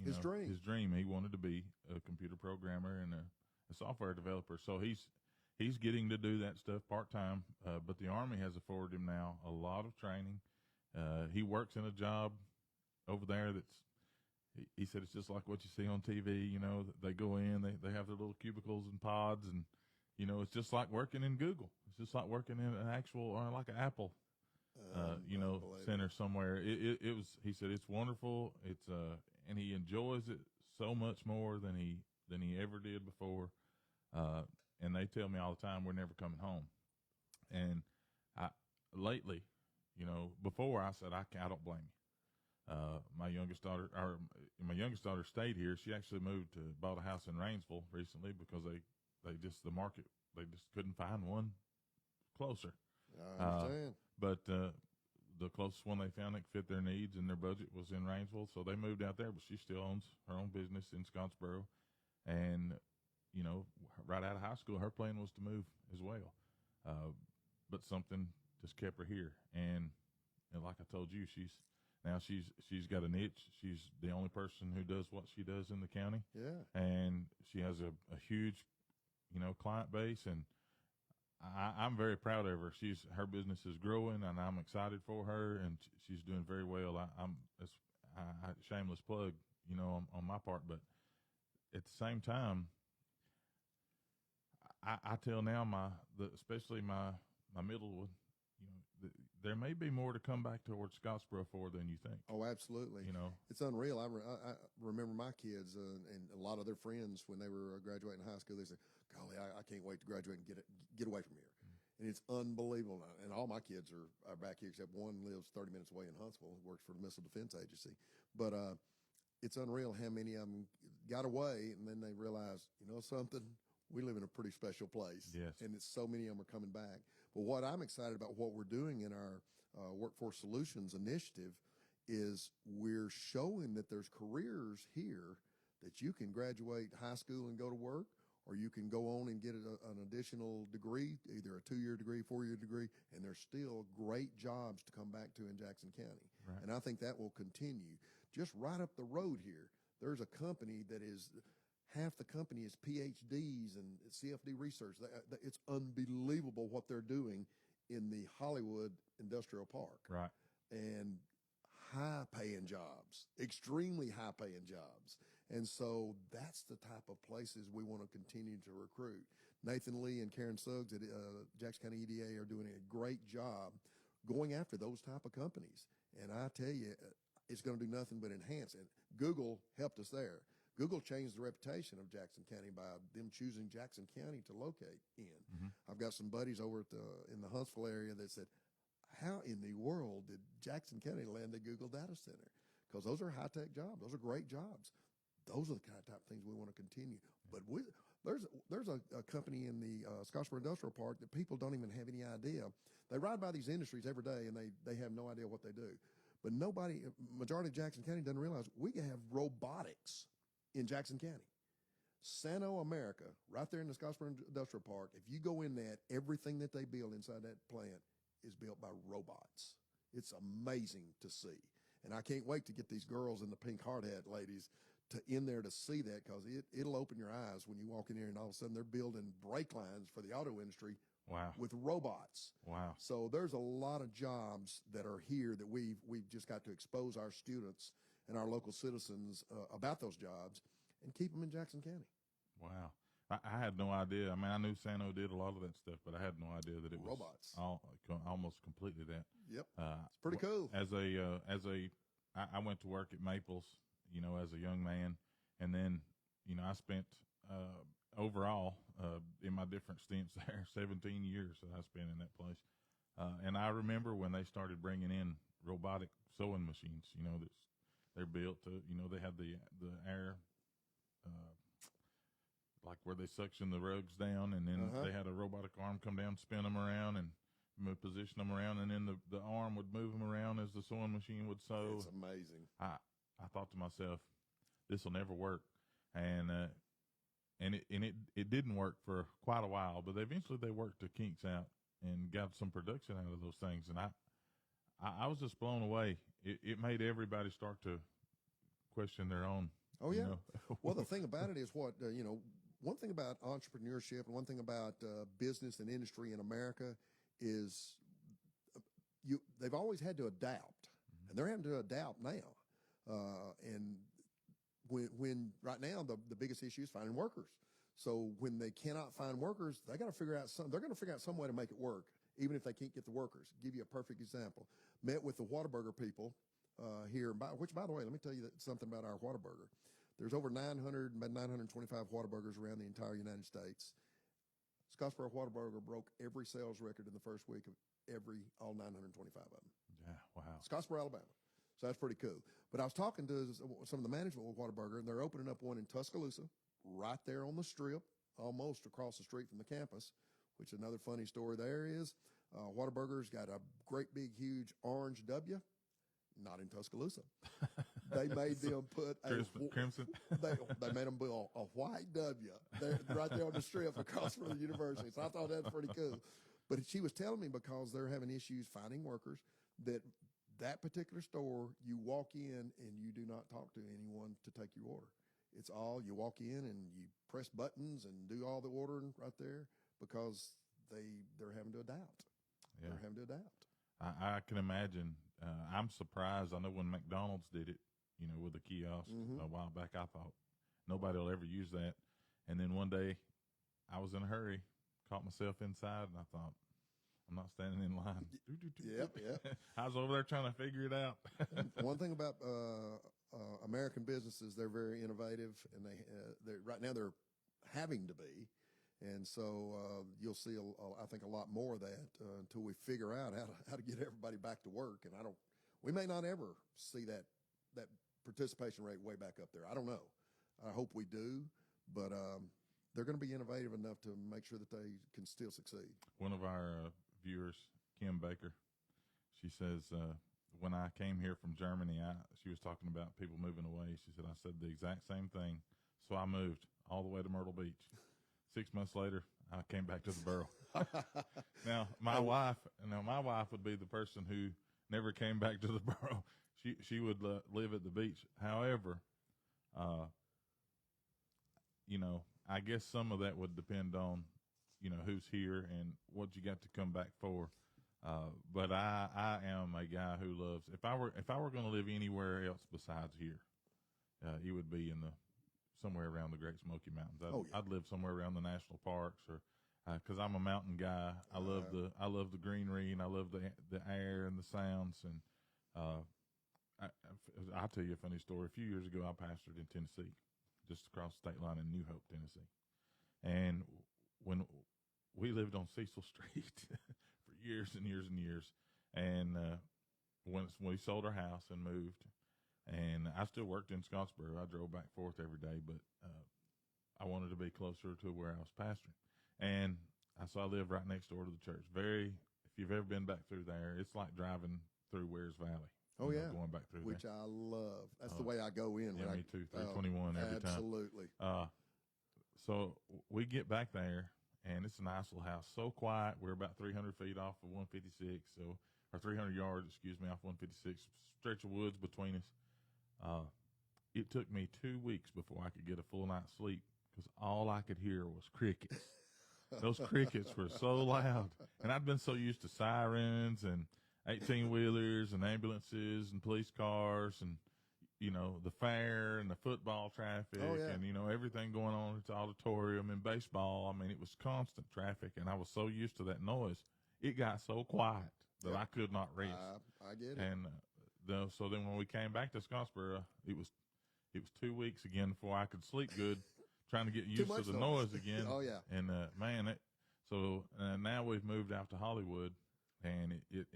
his dream. His dream. He wanted to be a computer programmer and a software developer. So he's getting to do that stuff part time. But the Army has afforded him now a lot of training. He works in a job over there he said it's just like what you see on TV. You know, they go in, they have their little cubicles and pods, and you know, it's just like working in Google. It's just like working in an actual, or like an Apple, you know, center somewhere. It was. He said it's wonderful. It's and he enjoys it so much more than he ever did before. And they tell me all the time we're never coming home. And I lately, you know, before I said I don't blame you. My youngest daughter stayed here. She actually bought a house in Rainsville recently because the market, they just couldn't find one closer. I understand. But the closest one they found that fit their needs and their budget was in Rainsville, so they moved out there. But she still owns her own business in Scottsboro, and you know, right out of high school, her plan was to move as well. But something just kept her here, and like I told you, she's got a niche. She's the only person who does what she does in the county. Yeah, and she has a huge, you know, client base, and I'm very proud of her. Her business is growing, and I'm excited for her, and she's doing very well. It's shameless plug, you know, on my part, but at the same time, I tell now especially my middle one, you know, there may be more to come back towards Scottsboro for than you think. Oh, absolutely. You know, it's unreal. I remember my kids and a lot of their friends when they were graduating high school. They said, "Golly, I can't wait to graduate and get away from here." And it's unbelievable. And all my kids are back here, except one lives 30 minutes away in Huntsville. He works for the Missile Defense Agency. But it's unreal how many of them got away, and then they realized, you know something, we live in a pretty special place. Yes. And it's so many of them are coming back. But what I'm excited about what we're doing in our Workforce Solutions initiative is we're showing that there's careers here that you can graduate high school and go to work, or you can go on and get an additional degree, either a 2-year degree, 4-year degree, and there's still great jobs to come back to in Jackson County. Right. And I think that will continue. Just right up the road here, there's a company that is half the company is PhDs and CFD research. It's unbelievable what they're doing in the Hollywood Industrial Park. Right. And high-paying jobs, extremely high-paying jobs. And so that's the type of places we want to continue to recruit. Nathan Lee and Karen Suggs at Jackson County EDA are doing a great job going after those type of companies. And I tell you, it's going to do nothing but enhance it. Google helped us there. Google changed the reputation of Jackson County by them choosing Jackson County to locate in. Mm-hmm. I've got some buddies over in the Huntsville area that said, how in the world did Jackson County land the Google data center? Because those are high-tech jobs. Those are great jobs. Those are the kind of type of things we want to continue. But there's a company in the Scottsboro Industrial Park that people don't even have any idea. They ride by these industries every day, and they have no idea what they do. But majority of Jackson County doesn't realize we have robotics in Jackson County. Sano America, right there in the Scottsboro Industrial Park, if you go in that, everything that they build inside that plant is built by robots. It's amazing to see. And I can't wait to get these girls in the pink hard hat ladies in there to see that, because it'll open your eyes when you walk in there and all of a sudden they're building brake lines for the auto industry. Wow. With robots. Wow. So there's a lot of jobs that are here that we've just got to expose our students and our local citizens about those jobs and keep them in Jackson County. Wow. I had no idea. I mean, I knew Sano did a lot of that stuff, but I had no idea that it was robots. Almost completely that. Yep. It's pretty cool. I went to work at Maples, you know, as a young man, and then, you know, I spent overall in my different stints there 17 years that I spent in that place, and I remember when they started bringing in robotic sewing machines. You know, they're built to, you know, they had the air. Like where they suction the rugs down, and then they had a robotic arm come down, spin them around, and position them around, and then the arm would move them around as the sewing machine would sew. It's amazing. I thought to myself, this will never work, and it didn't work for quite a while, but eventually they worked the kinks out and got some production out of those things, and I was just blown away. It made everybody start to question their own. Oh yeah. You know? Well, the thing about it is one thing about entrepreneurship and one thing about business and industry in America is they've always had to adapt, and they're having to adapt now. And when right now the biggest issue is finding workers. So when they cannot find workers, they got to figure out they're going to figure out some way to make it work, even if they can't get the workers. Give you a perfect example. Met with the Whataburger people here, which, by the way, let me tell you something about our Whataburger. There's over 925 Whataburgers around the entire United States. Scottsboro Whataburger broke every sales record in the first week of all 925 of them. Yeah, wow. Scottsboro, Alabama. So that's pretty cool. But I was talking to some of the management with Whataburger, and they're opening up one in Tuscaloosa, right there on the strip, almost across the street from the campus, which another funny story there is Whataburger's got a great big, huge orange W, not in Tuscaloosa. They made them put crimson. They made them put a white W right there on the strip across from the university. So I thought that's pretty cool. But she was telling me because they're having issues finding workers that particular store, you walk in and you do not talk to anyone to take your order. It's all you walk in and you press buttons and do all the ordering right there because they're having to adapt. Yeah. They're having to adapt. I can imagine. I'm surprised. I know when McDonald's did it, with the kiosk a while back, I thought nobody will ever use that. And then one day I was in a hurry, caught myself inside, and I thought, I'm not standing in line. Yep. I was over there trying to figure it out. One thing about American businesses, they're very innovative, and right now they're having to be. And so you'll see, I think, a lot more of that until we figure out how to get everybody back to work. And we may not ever see that participation rate way back up there. I don't know. I hope we do, but they're going to be innovative enough to make sure that they can still succeed. One of our viewers, Kim Baker, she says, when I came here from Germany, she was talking about people moving away. She said, I said the exact same thing. So I moved all the way to Myrtle Beach. 6 months later, I came back to the borough. Now, my wife would be the person who never came back to the borough. She would live at the beach. However, I guess some of that would depend on, who's here and what you got to come back for. But I am a guy who loves, if I were going to live anywhere else besides here, it would be somewhere around the Great Smoky Mountains. I'd live somewhere around the national parks, or because I'm a mountain guy. I love the greenery, and I love the air and the sounds. And I'll tell you a funny story. A few years ago, I pastored in Tennessee, just across the state line in New Hope, Tennessee. And when we lived on Cecil Street for years and years and years, and when we sold our house and moved, and I still worked in Scottsboro. I drove back and forth every day, but I wanted to be closer to where I was pastoring. And so I live right next door to the church. If you've ever been back through there, it's like driving through Wears Valley. Oh, yeah. Going back through Which there. I love. That's the way I go in. Yeah, me too. 321 every time. Absolutely. So we get back there, and it's a nice little house. So quiet. We're about 300 feet off of 156, or 300 yards, off 156. Stretch of woods between us. It took me 2 weeks before I could get a full night's sleep because all I could hear was crickets. Those crickets were so loud. And I'd been so used to sirens and 18-wheelers and ambulances and police cars and, the fair and the football traffic and, everything going on at the auditorium and baseball. I mean, it was constant traffic, and I was so used to that noise. It got so quiet that I could not rest. I get it. And so then when we came back to Scottsboro, it was 2 weeks again before I could sleep good, trying to get used to the noise again. Oh, yeah. And, now we've moved out to Hollywood, and it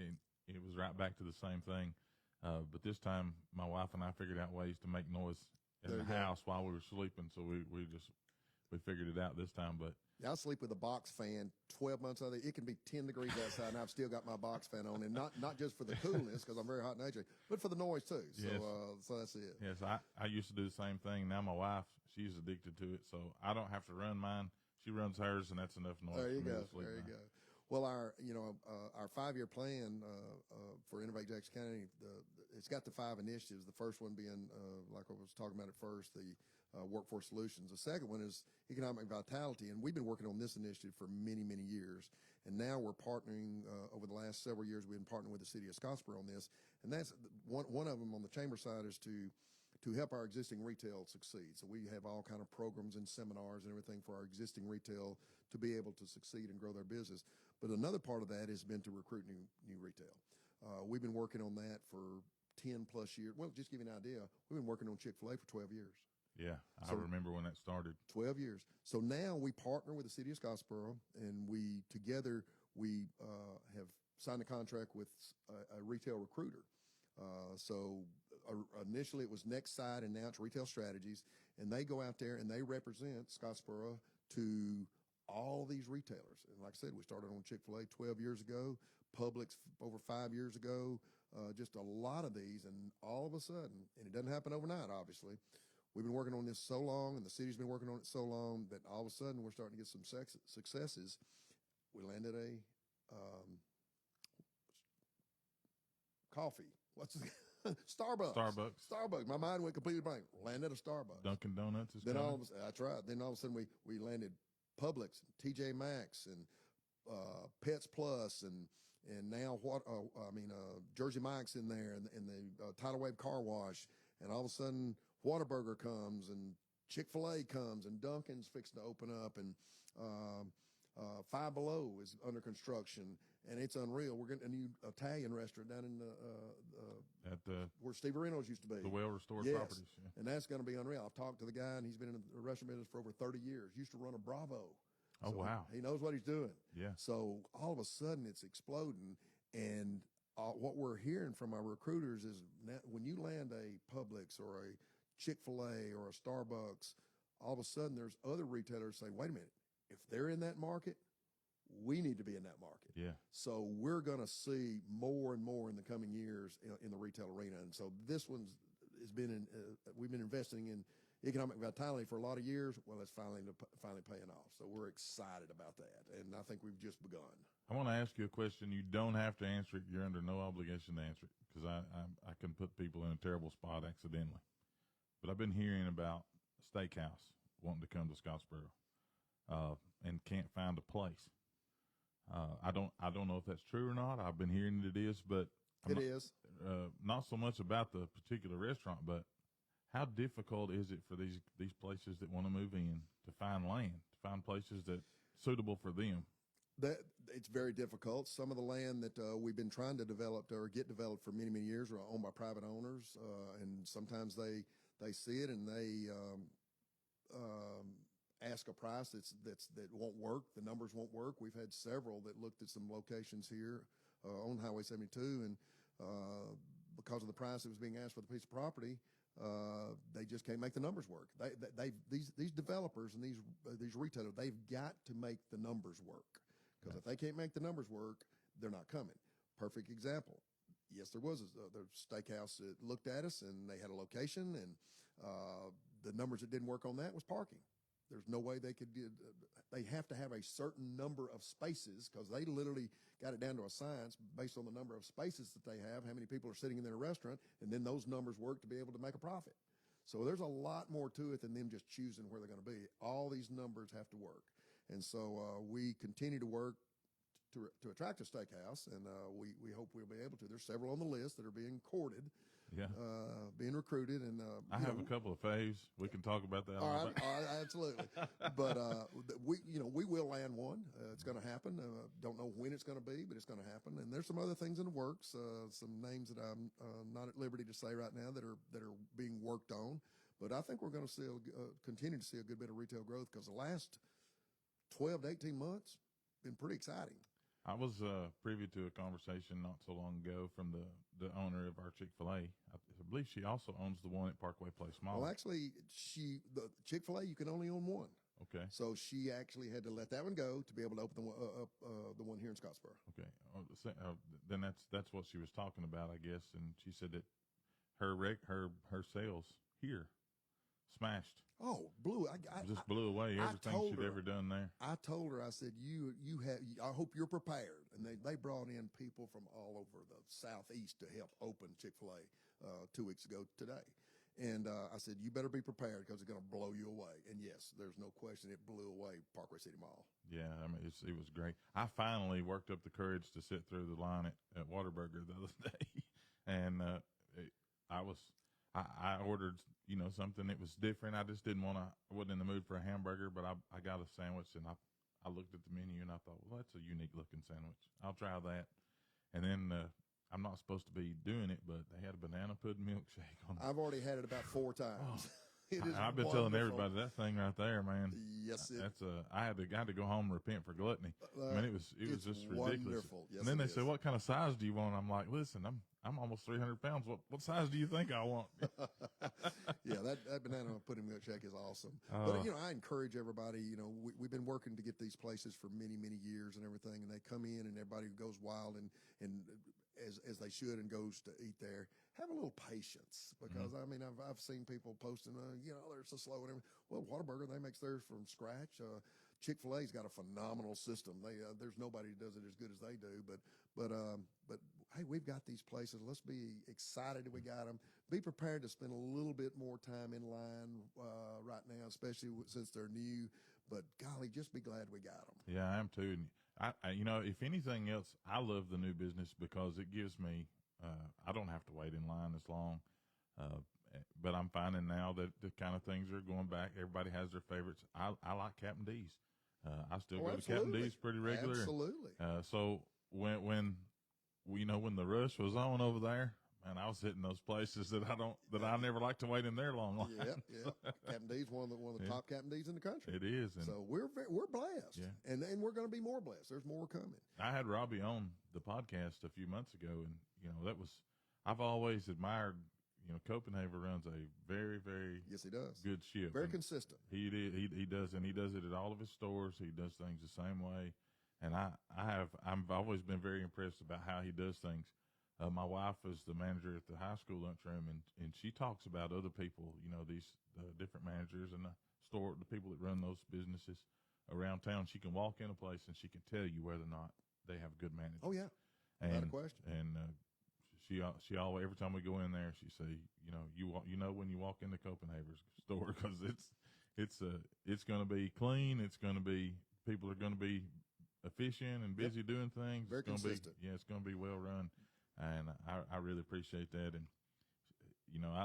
was right back to the same thing. But this time, my wife and I figured out ways to make noise in the house while we were sleeping, so we figured it out this time. But I sleep with a box fan 12 months out of it can be 10 degrees outside, and I've still got my box fan on, and not just for the coolness, because I'm very hot natured, but for the noise, too. So, yes. So that's it. Yes, I used to do the same thing. Now my wife, she's addicted to it, so I don't have to run mine. She runs hers, and that's enough noise for me to sleep. There you go. Well, our 5-year plan for Innovate Jackson County, it's got the 5 initiatives. The first one being, like I was talking about at first, the workforce solutions. The second one is economic vitality, and we've been working on this initiative for many, many years. And now we're partnering over the last several years. We've been partnering with the city of Scottsboro on this, and that's one of them on the chamber side is to to help our existing retail succeed. So we have all kind of programs and seminars and everything for our existing retail to be able to succeed and grow their business. But another part of that has been to recruit new retail. We've been working on that for 10 plus years. Well, just to give you an idea, we've been working on Chick-fil-A for 12 years. Yeah, I remember when that started. 12 years. So now we partner with the city of Scottsboro, and we together have signed a contract with a retail recruiter. Initially it was Next Side, and now it's Retail Strategies, and they go out there and they represent Scottsboro to all these retailers. And like I said, we started on Chick-fil-A 12 years ago, Publix over 5 years ago, just a lot of these, and all of a sudden, and it doesn't happen overnight, obviously. We've been working on this so long, and the city's been working on it so long that all of a sudden we're starting to get some successes. We landed a coffee. What's it? Starbucks. Starbucks. My mind went completely blank. Landed a Starbucks. Dunkin' Donuts is then coming. That's right. Then all of a sudden we landed Publix, TJ Maxx, and Pets Plus, and now Jersey Mike's in there, and the Tidal Wave Car Wash, and all of a sudden Whataburger comes, and Chick-fil-A comes, and Dunkin's fixing to open up, and Five Below is under construction, and it's unreal. We're getting a new Italian restaurant down in where Steve Reno's used to be. The well-restored properties. Yeah. And that's going to be unreal. I've talked to the guy, and he's been in the restaurant business for over 30 years. Used to run a Bravo. Oh, so wow. He knows what he's doing. Yeah. So all of a sudden it's exploding, and what we're hearing from our recruiters is when you land a Publix or a Chick-fil-A or a Starbucks, all of a sudden there's other retailers say, wait a minute, if they're in that market, we need to be in that market. Yeah. So we're going to see more and more in the coming years in the retail arena. And so this one's has been we've been investing in economic vitality for a lot of years. Well, it's finally paying off. So we're excited about that. And I think we've just begun. I want to ask you a question. You don't have to answer it. You're under no obligation to answer it, because I can put people in a terrible spot accidentally. But I've been hearing about a steakhouse wanting to come to Scottsboro and can't find a place. I don't know if that's true or not. I've been hearing it is, but it is not so much about the particular restaurant, but how difficult is it for these places that want to move in to find land, to find places that suitable for them? That it's very difficult. Some of the land that we've been trying to develop or get developed for many, many years are owned by private owners, and sometimes they see it and they ask a price that won't work. The numbers won't work. We've had several that looked at some locations here on Highway 72, and because of the price that was being asked for the piece of property, they just can't make the numbers work. These developers and these retailers, they've got to make the numbers work, because if they can't make the numbers work, they're not coming. Perfect example. Yes, there was the steakhouse that looked at us, and they had a location, and the numbers that didn't work on that was parking. There's no way they could they have to have a certain number of spaces, because they literally got it down to a science based on the number of spaces that they have, how many people are sitting in their restaurant, and then those numbers work to be able to make a profit. So there's a lot more to it than them just choosing where they're going to be. All these numbers have to work. And so we continue to work to attract a steakhouse, and we hope we'll be able to. There's several on the list that are being courted. Yeah, being recruited, and I have a couple of faves. We can talk about that. All right, absolutely. But we will land one. It's going to happen. Don't know when it's going to be, but it's going to happen. And there's some other things in the works. Some names that I'm not at liberty to say right now that are being worked on. But I think we're going to continue to see a good bit of retail growth, because the last 12 to 18 months been pretty exciting. I was privy to a conversation not so long ago from the owner of our Chick-fil-A. I believe she also owns the one at Parkway Place Mall. Well, actually, the Chick-fil-A, you can only own one. Okay. So she actually had to let that one go to be able to open the one here in Scottsboro. Okay. Then that's what she was talking about, I guess. And she said that her sales here smashed. Oh, blew! Just blew away everything she'd ever done there. I told her, I said, you have. I hope you're prepared. And they brought in people from all over the Southeast to help open Chick-fil-A 2 weeks ago today. And I said, you better be prepared, because it's going to blow you away. And yes, there's no question, it blew away Parkway City Mall. Yeah, I mean, it was great. I finally worked up the courage to sit through the line at Whataburger the other day, and I ordered, something that was different. I just didn't want to. I wasn't in the mood for a hamburger, but I got a sandwich, and I looked at the menu and I thought, well, that's a unique looking sandwich. I'll try that. And then I'm not supposed to be doing it, but they had a banana pudding milkshake on. I've already had it about 4 times. I've been telling everybody that thing right there, man. Yes, I had to go home and repent for gluttony. I mean, it was just ridiculous. Yes, and then they said, "What kind of size do you want?" I'm like, "Listen, I'm almost 300 pounds. What size do you think I want?" Yeah, that banana pudding milkshake is awesome. But I encourage everybody. We've been working to get these places for many years and everything, and they come in and everybody goes wild and as they should and goes to eat there. Have a little patience because I mean I've seen people posting they're so slow and everything. Well, Whataburger, they makes theirs from scratch. Chick-fil-A's got a phenomenal system. There's nobody who does it as good as they do. But hey, we've got these places. Let's be excited that we got them. Be prepared to spend a little bit more time in line right now, especially since they're new. But golly, just be glad we got them. Yeah, I am too. And I if anything else, I love the new business because it gives me. I don't have to wait in line as long. But I'm finding now that the kind of things are going back. Everybody has their favorites. I like Captain D's. I still go to Captain D's pretty regular. Absolutely. So when the rush was on over there, man, I was hitting those places that I never like to wait in their long line. Yeah. Captain D's one of the top Captain D's in the country. It is. And so we're blessed. Yeah. And we're going to be more blessed. There's more coming. I had Robbie on the podcast a few months ago, and I've always admired. Copenhagen runs a very, very yes, he does. Good ship. Very consistent. He does, and he does it at all of his stores. He does things the same way, and I've always been very impressed about how he does things. My wife is the manager at the high school lunchroom, and she talks about other people, these different managers and the people that run those businesses around town. She can walk in a place and she can tell you whether or not they have good managers. Oh yeah, without a question. And she always, every time we go in there, she say, when you walk into Copenhagen's store, because it's going to be clean. It's going to be, people are going to be efficient and busy doing things. Very consistent. It's going to be well run, and I really appreciate that. And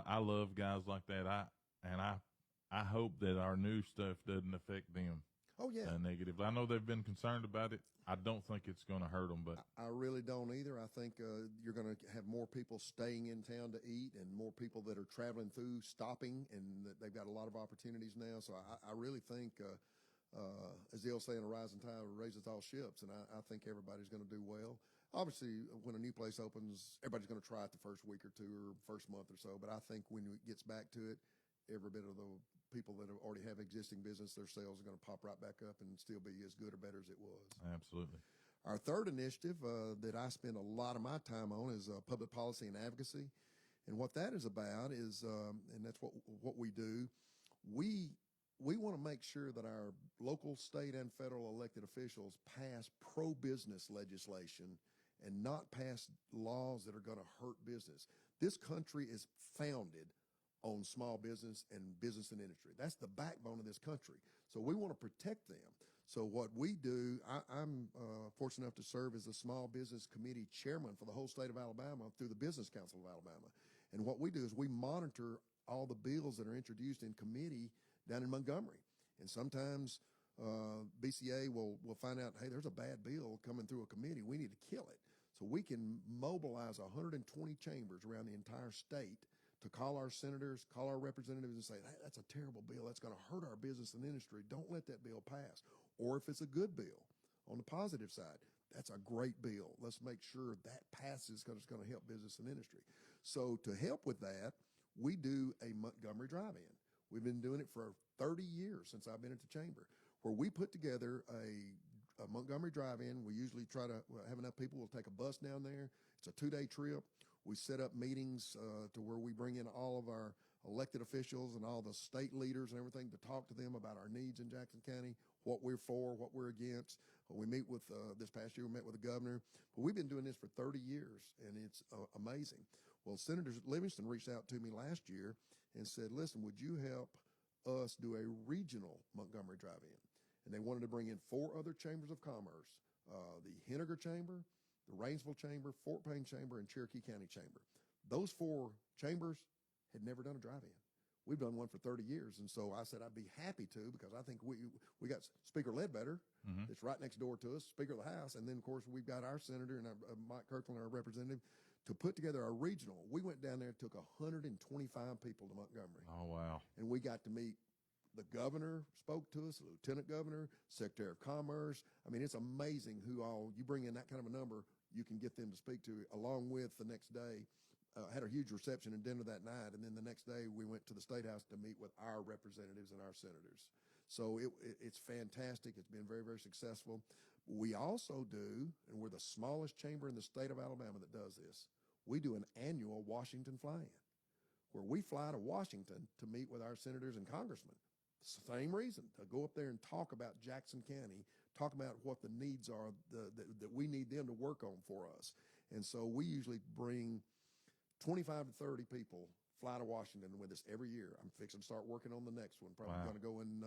I love guys like that. I hope that our new stuff doesn't affect them. Oh yeah, negative. I know they've been concerned about it. I don't think it's going to hurt them, but I really don't either. I think you're going to have more people staying in town to eat, and more people that are traveling through, stopping, and they've got a lot of opportunities now. So I really think, as the old saying, a rising tide raises all ships, and I think everybody's going to do well. Obviously, when a new place opens, everybody's going to try it the first week or two or first month or so. But I think when it gets back to it, every bit of the people that already have existing business, their sales are going to pop right back up and still be as good or better as it was. Absolutely. Our third initiative that I spend a lot of my time on is public policy and advocacy. And what that is about is, and that's what we do, we want to make sure that our local, state, and federal elected officials pass pro-business legislation and not pass laws that are going to hurt business. This country is founded on small business and business and industry. That's the backbone of this country. So we want to protect them. So what we do, I'm fortunate enough to serve as the Small Business Committee chairman for the whole state of Alabama through the Business Council of Alabama. And what we do is we monitor all the bills that are introduced in committee down in Montgomery. And sometimes BCA will find out, hey, there's a bad bill coming through a committee. We need to kill it. So we can mobilize 120 chambers around the entire state to call our senators, call our representatives and say, hey, that's a terrible bill. That's going to hurt our business and industry. Don't let that bill pass. Or if it's a good bill, on the positive side, that's a great bill. Let's make sure that passes because it's going to help business and industry. So to help with that, we do a Montgomery drive-in. We've been doing it for 30 years since I've been at the chamber, where we put together a Montgomery drive-in. We usually try to have enough people. We'll take a bus down there. It's a 2-day trip. We set up meetings to where we bring in all of our elected officials and all the state leaders and everything to talk to them about our needs in Jackson County, what we're for, what we're against. We meet with, this past year, we met with the governor. But we've been doing this for 30 years, and it's amazing. Well, Senator Livingston reached out to me last year and said, listen, would you help us do a regional Montgomery drive-in? And they wanted to bring in 4 other chambers of commerce, the Henniger Chamber, the Rainsville Chamber, Fort Payne Chamber, and Cherokee County Chamber. Those 4 chambers had never done a drive-in. We've done one for 30 years. And so I said I'd be happy to, because I think we got Speaker Ledbetter that's right next door to us, Speaker of the House. And then, of course, we've got our senator and Mike Kirkland, our representative, to put together our regional. We went down there and took 125 people to Montgomery. Oh, wow. And we got to meet the governor, spoke to us, the lieutenant governor, secretary of commerce. I mean, it's amazing who all, you bring in that kind of a number, you can get them to speak to, along with the next day. Had a huge reception and dinner that night, and then the next day we went to the State House to meet with our representatives and our senators. So it's fantastic. It's been very, very successful. We also do, and we're the smallest chamber in the state of Alabama that does this, we do an annual Washington fly-in, where we fly to Washington to meet with our senators and congressmen. Same reason, to go up there and talk about Jackson County, talk about what the needs are that we need them to work on for us. And so we usually bring 25 to 30 people fly to Washington with us every year. I'm fixing to start working on the next one. Probably going to go in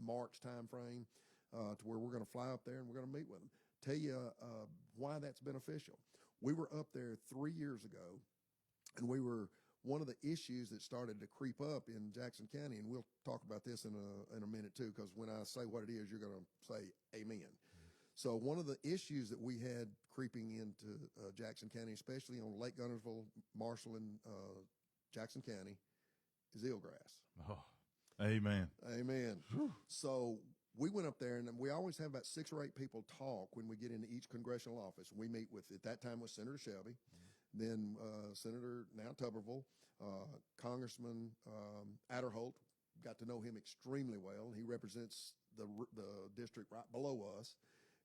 March time frame to where we're going to fly up there and we're going to meet with them. Tell you why that's beneficial. We were up there 3 years ago, and we were one of the issues that started to creep up in Jackson County, and we'll talk about this in a minute too, because when I say what it is, you're going to say amen. So one of the issues that we had creeping into Jackson County, especially on Lake Gunnersville, Marshall, and Jackson County, is eelgrass. Oh, amen. Amen. Whew. So we went up there, and we always have about 6 or 8 people talk when we get into each congressional office. We meet with, at that time, with Senator Shelby, then Senator now Tuberville, Congressman Adderholt. Got to know him extremely well. He represents the district right below us.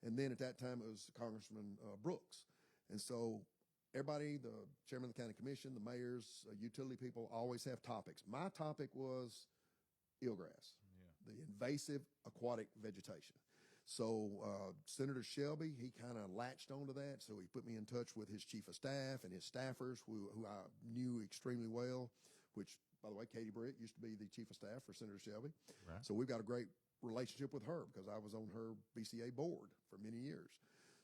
And then at that time, it was Congressman Brooks. And so everybody, the chairman of the county commission, the mayors, utility people always have topics. My topic was eelgrass, the invasive aquatic vegetation. So Senator Shelby, he kind of latched onto that. So he put me in touch with his chief of staff and his staffers, who I knew extremely well, which, by the way, Katie Britt used to be the chief of staff for Senator Shelby. Right. So we've got a great relationship with her because I was on her BCA board for many years.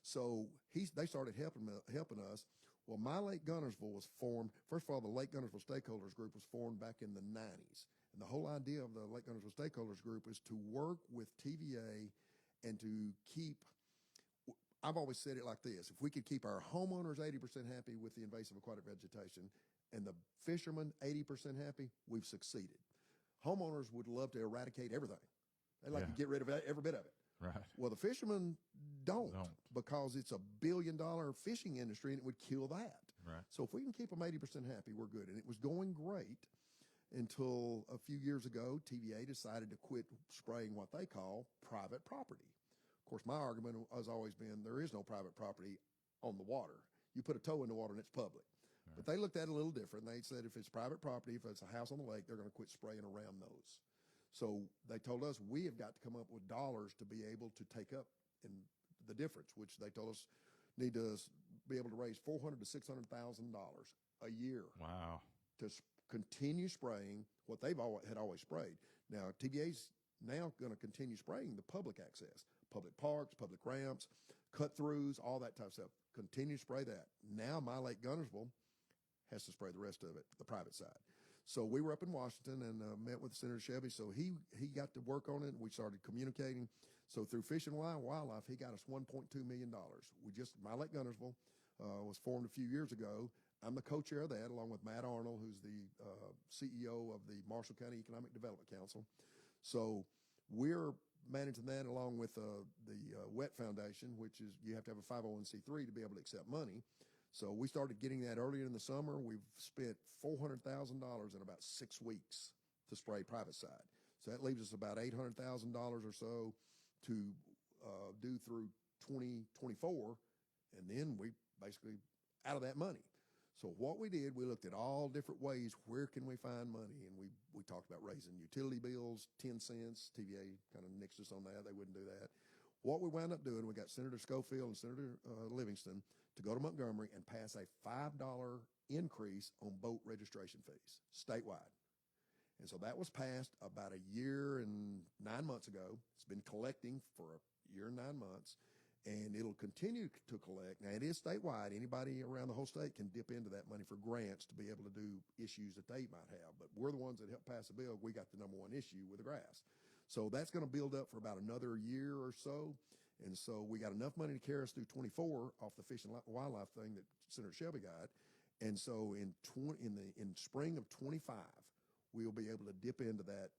So they started helping us. Well, My Lake Gunnersville was formed. First of all, the Lake Gunnersville Stakeholders Group was formed back in the 90s. And the whole idea of the Lake Gunnersville Stakeholders Group is to work with TVA and to keep, I've always said it like this, if we could keep our homeowners 80% happy with the invasive aquatic vegetation and the fishermen 80% happy, we've succeeded. Homeowners would love to eradicate everything. They like to get rid of every bit of it. Right. Well, the fishermen don't because it's $1 billion fishing industry and it would kill that. Right. So if we can keep them 80% happy, we're good. And it was going great until a few years ago, TVA decided to quit spraying what they call private property. Of course, my argument has always been there is no private property on the water. You put a toe in the water and it's public. Right. But they looked at it a little different. They said if it's private property, if it's a house on the lake, they're going to quit spraying around those. So they told us we have got to come up with dollars to be able to take up in the difference, which they told us need to be able to raise $400,000 to $600,000 a year. Wow. To continue spraying what they've had always sprayed. Now, TVA's now going to continue spraying the public access, public parks, public ramps, cut-throughs, all that type of stuff. Continue to spray that. Now, My Lake Gunnersville has to spray the rest of it, the private side. So we were up in Washington and met with Senator Shelby. So he got to work on it, and we started communicating. So through Fish and Wildlife, he got us $1.2 million. My Lake Gunnersville was formed a few years ago. I'm the co-chair of that, along with Matt Arnold, who's the CEO of the Marshall County Economic Development Council. So we're managing that along with the WET Foundation, which is you have to have a 501c3 to be able to accept money. So we started getting that earlier in the summer. We've spent $400,000 in about 6 weeks to spray private side. So that leaves us about $800,000 or so to do through 2024. And then we basically out of that money. So what we did, we looked at all different ways, where can we find money? And we talked about raising utility bills, 10 cents. TVA kind of nixed us on that. They wouldn't do that. What we wound up doing, we got Senator Schofield and Senator Livingston to go to Montgomery and pass a $5 increase on boat registration fees statewide. And so that was passed about a year and 9 months ago. It's been collecting for a year and 9 months. and it'll continue to collect. Now, it is statewide. Anybody around the whole state can dip into that money for grants to be able to do issues that they might have. But we're the ones that help pass the bill. We got the #1 issue with the grass. So that's going to build up for about another year or so. And so we got enough money to carry us through 24 off the Fish and Wildlife thing that Senator Shelby got. And so in spring of 25, we'll be able to dip into that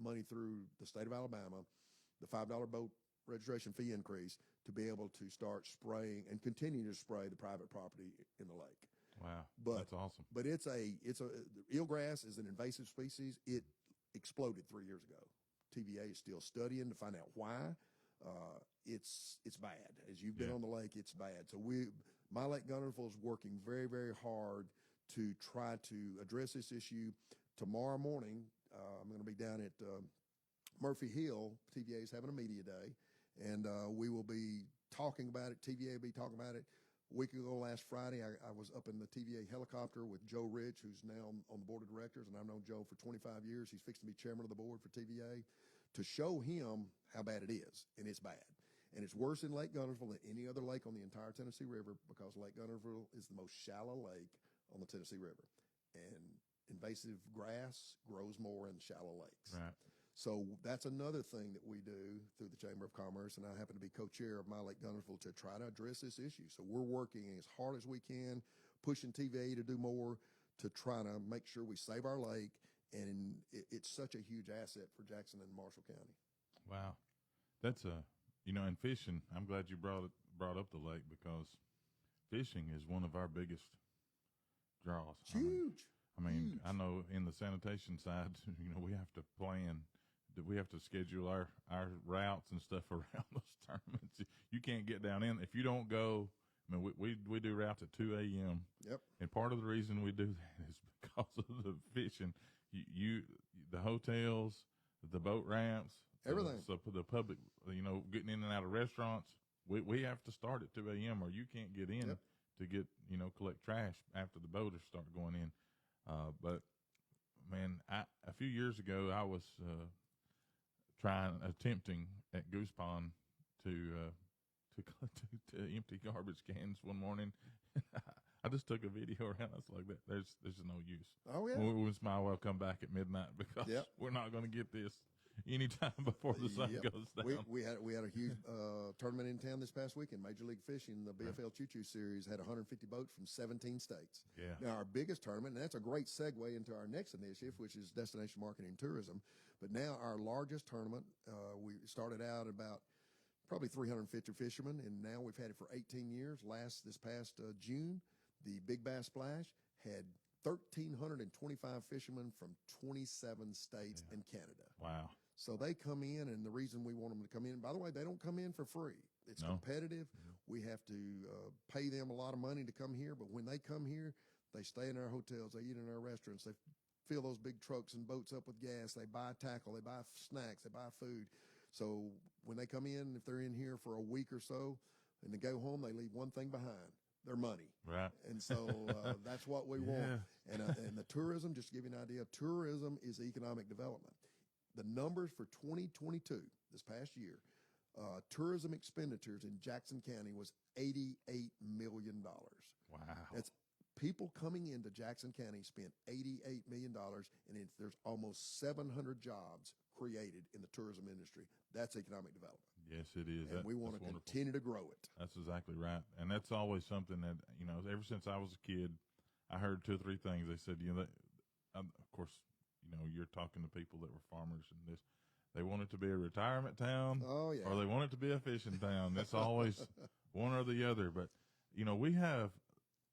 money through the state of Alabama, the $5 boat registration fee increase, to be able to start spraying and continue to spray the private property in the lake. Wow, that's awesome. But eelgrass is an invasive species. It exploded 3 years ago. TVA is still studying to find out why. It's bad. As you've been on the lake, it's bad. So my Lake Guntersville is working very, very hard to try to address this issue. Tomorrow morning, I'm going to be down at Murphy Hill. TVA is having a media day, and we will be talking about it. TVA will be talking about it. A week ago, last Friday, I was up in the TVA helicopter with Joe Rich, who's now on the board of directors, and I've known Joe for 25 years. He's fixing to be chairman of the board for TVA, to show him how bad it is, and it's bad. And it's worse in Lake Guntersville than any other lake on the entire Tennessee River, because Lake Guntersville is the most shallow lake on the Tennessee River. And invasive grass grows more in shallow lakes. Right. So that's another thing that we do through the Chamber of Commerce, and I happen to be co-chair of My Lake Guntersville to try to address this issue. So we're working as hard as we can, pushing TVA to do more, to try to make sure we save our lake, and it's such a huge asset for Jackson and Marshall County. Wow. That's in fishing, I'm glad you brought up the lake, because fishing is one of our biggest draws. It's huge. I mean, huge. I know in the sanitation side, we have to plan. We have to schedule our routes and stuff around those tournaments. You can't get down in if you don't go. I mean, we do routes at 2 a.m. Yep. And part of the reason we do that is because of the fishing. The hotels, the boat ramps, everything. So for the public, getting in and out of restaurants, we have to start at 2 a.m. or you can't get in to get, collect trash after the boaters start going in. But man, a few years ago, I was attempting at Goose Pond to empty garbage cans one morning. I just took a video around. I was like, there's no use. Oh yeah. We might well come back at midnight, because we're not going to get this anytime before the sun goes down. We had a huge tournament in town this past weekend. Major League Fishing, the BFL Choo Choo Series, had 150 boats from 17 states. Yeah. Now our biggest tournament, and that's a great segue into our next initiative, which is destination marketing and tourism. But now our largest tournament, we started out about probably 350 fishermen, and now we've had it for 18 years. This past June, the Big Bass Splash had 1,325 fishermen from 27 states and Canada. Wow. So they come in, and the reason we want them to come in, by the way, they don't come in for free. It's competitive. We have to pay them a lot of money to come here, but when they come here, they stay in our hotels, they eat in our restaurants, they fill those big trucks and boats up with gas, they buy tackle, they buy snacks, they buy food. So when they come in, if they're in here for a week or so and they go home, they leave one thing behind: their money. Right. And so that's what we want. And the tourism, just to give you an idea, tourism is economic development. The numbers for 2022, this past year, tourism expenditures in Jackson County was $88 million. Wow. That's people coming into Jackson County spent $88 million, and there's almost 700 jobs created in the tourism industry. That's economic development. Yes, it is. And we want to continue to grow it. That's exactly right. And that's always something that, ever since I was a kid, I heard 2 or 3 things. They said, of course, you're talking to people that were farmers, and they want it to be a retirement town, or they want it to be a fishing town. It's always one or the other. But, we have,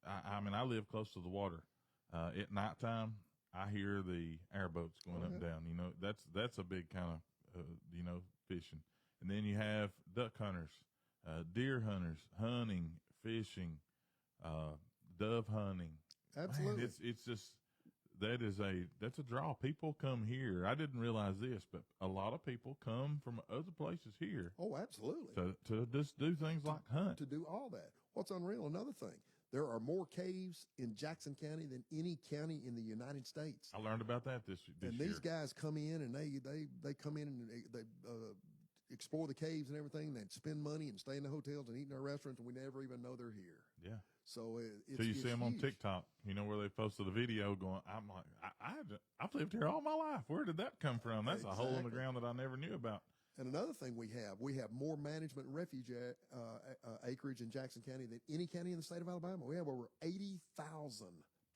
I live close to the water. At nighttime, I hear the airboats going up and down. That's a big kind of, fishing. And then you have duck hunters, deer hunters, hunting, fishing, dove hunting. Absolutely. Man, it's just, that's a draw. People come here. I didn't realize this, but a lot of people come from other places here. Oh, absolutely. To just do things like hunt. To do all that. What's unreal, another thing, there are more caves in Jackson County than any county in the United States. I learned about that this and year. These guys come in, and they come in, and they explore the caves and everything. They'd spend money and stay in the hotels and eat in our restaurants, and we never even know they're here. Yeah. So so you see them on huge. TikTok, where they posted a video going, I'm like, I've lived here all my life. Where did that come from? That's a hole in the ground that I never knew about. And another thing we have more management and refuge acreage in Jackson County than any county in the state of Alabama. We have over 80,000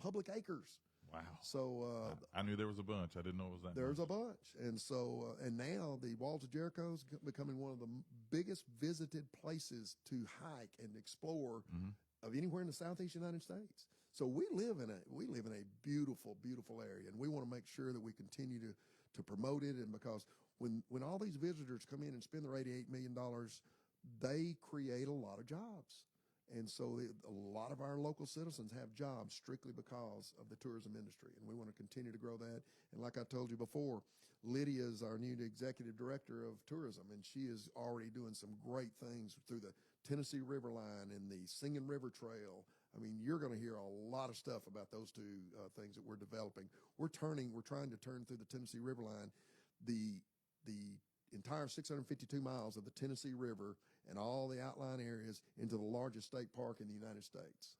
public acres. Wow. So I knew there was a bunch. I didn't know it was that there's much. a bunch. And so, and now the Walls of Jericho is becoming one of the biggest visited places to hike and explore of anywhere in the Southeast United States. So we live in a beautiful, beautiful area, and we want to make sure that we continue to promote it. And because when all these visitors come in and spend their $88 million, they create a lot of jobs. And so a lot of our local citizens have jobs strictly because of the tourism industry, and we want to continue to grow that. And like I told you before, Lydia is our new executive director of tourism, and she is already doing some great things through the Tennessee River Line and the Singing River Trail. I mean, you're going to hear a lot of stuff about those two things that we're developing. We're trying to turn through the Tennessee River Line the entire 652 miles of the Tennessee River and all the outlying areas into the largest state park in the United States.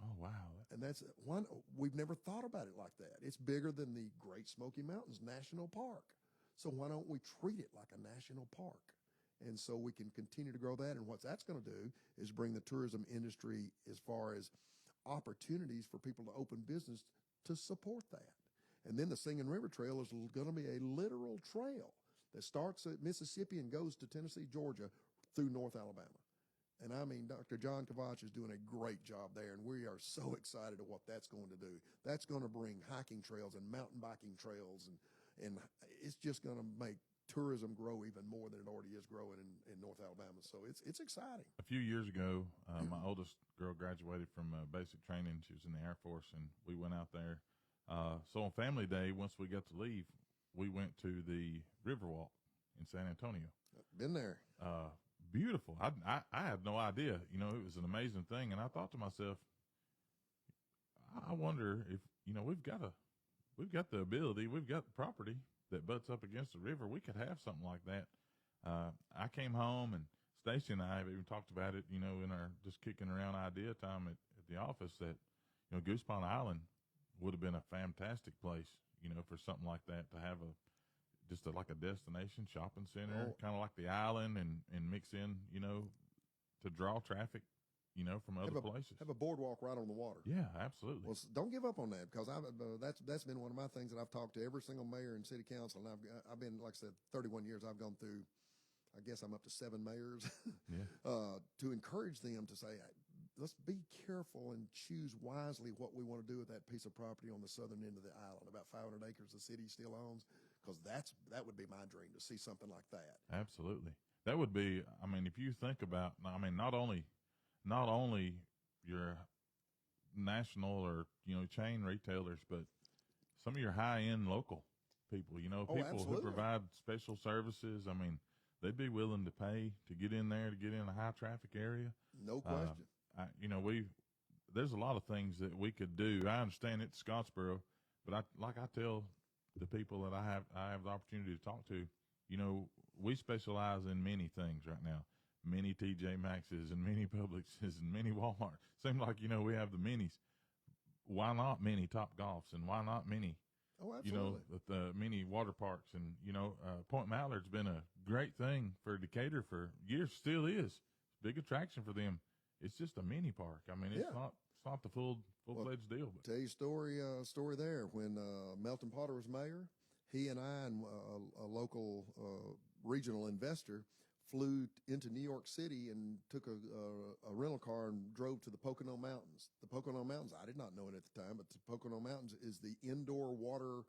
Oh, wow. And that's one, we've never thought about it like that. It's bigger than the Great Smoky Mountains National Park. So why don't we treat it like a national park? And so we can continue to grow that. And what that's going to do is bring the tourism industry as far as opportunities for people to open business to support that. And then the Singing River Trail is going to be a literal trail that starts at Mississippi and goes to Tennessee, Georgia, through North Alabama. And I mean, Dr. John Kavach is doing a great job there, and we are so excited at what that's going to do. That's going to bring hiking trails and mountain biking trails, and it's just going to make tourism grow even more than it already is growing in North Alabama. So it's exciting. A few years ago, my oldest girl graduated from basic training. She was in the Air Force, and we went out there. So on Family Day, once we got to leave, we went to the Riverwalk in San Antonio. Been there. Beautiful. I had no idea. It was an amazing thing, and I thought to myself, I wonder if we've got the ability, we've got the property that butts up against the river. We could have something like that. I came home, and Stacy and I have even talked about it. In our just kicking around idea time at the office that Goose Pond Island would have been a fantastic place. For something like that to have like a destination shopping center, kind of like the island, and mix in, to draw traffic, from other places. Have a boardwalk right on the water. Yeah, absolutely. Well, don't give up on that, because that's been one of my things that I've talked to every single mayor and city council, and I've been, like I said, 31 years. I've gone through, I guess I'm up to 7 mayors, to encourage them to say, let's be careful and choose wisely what we want to do with that piece of property on the southern end of the island, about 500 acres the city still owns, because that would be my dream, to see something like that. Absolutely. That would be, if you think about, not only your national or, chain retailers, but some of your high-end local people, people who provide special services. They'd be willing to pay to get in there, to get in a high-traffic area. No question. There's a lot of things that we could do. I understand it's Scottsboro, but I tell the people that I have the opportunity to talk to, we specialize in many things right now. Many TJ Maxx's and many Publix's and many Walmart. Seems like, we have the minis. Why not many Top Golfs, and why not many, the many water parks, and, Point Mallard's been a great thing for Decatur for years, still is. Big attraction for them. It's just a mini park. It's not the full-fledged deal. But tell you a story there. When Melton Potter was mayor, he and I and a local regional investor flew into New York City and took a rental car and drove to the Pocono Mountains. The Pocono Mountains, I did not know it at the time, but the Pocono Mountains is the indoor water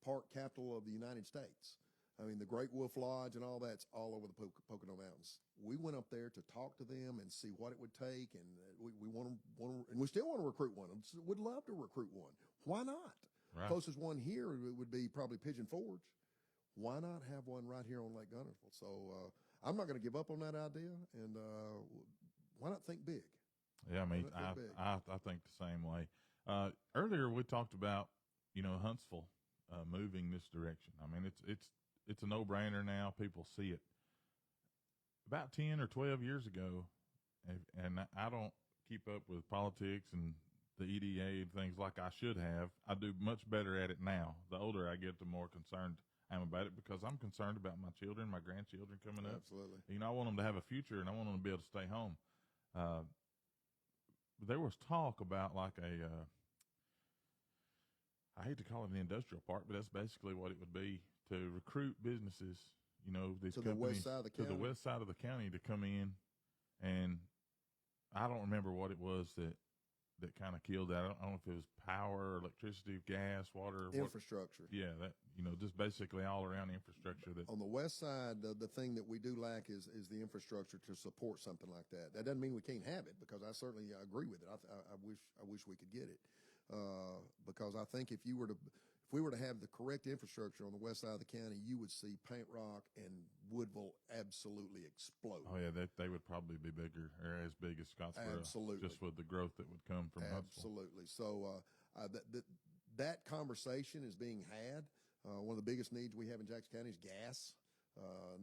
park capital of the United States. The Great Wolf Lodge and all that's all over the Pocono Mountains. We went up there to talk to them and see what it would take, and we want to, and we still want to recruit one. Would love to recruit one. Why not? Right. Closest one here would be probably Pigeon Forge. Why not have one right here on Lake Guntersville? So I'm not going to give up on that idea, and why not think big? Yeah, I think the same way. Earlier we talked about Huntsville moving this direction. It's a no-brainer now. People see it. about 10 or 12 years ago, and I don't keep up with politics and the EDA and things like I should have. I do much better at it now. The older I get, the more concerned I am about it, because I'm concerned about my children, my grandchildren coming up. Absolutely. You know, I want them to have a future, and I want them to be able to stay home. There was talk about like I hate to call it an industrial park, but that's basically what it would be, to recruit businesses, you know, these To the companies west side of the to the county. west side of the county to come in. And I don't remember what it was that kind of killed that. I don't know if it was power, electricity, gas, water. Infrastructure. That, just basically all around infrastructure. That On the west side, the thing that we do lack is the infrastructure to support something like that. That doesn't mean we can't have it, because I certainly agree with it. I wish we could get it, because I think if we were to have the correct infrastructure on the west side of the county, you would see Paint Rock and Woodville absolutely explode. Oh yeah, they would probably be bigger, or as big as Scottsboro. Absolutely. Just with the growth that would come from Huntsville. Absolutely. So that conversation is being had. One of the biggest needs we have in Jackson County is gas,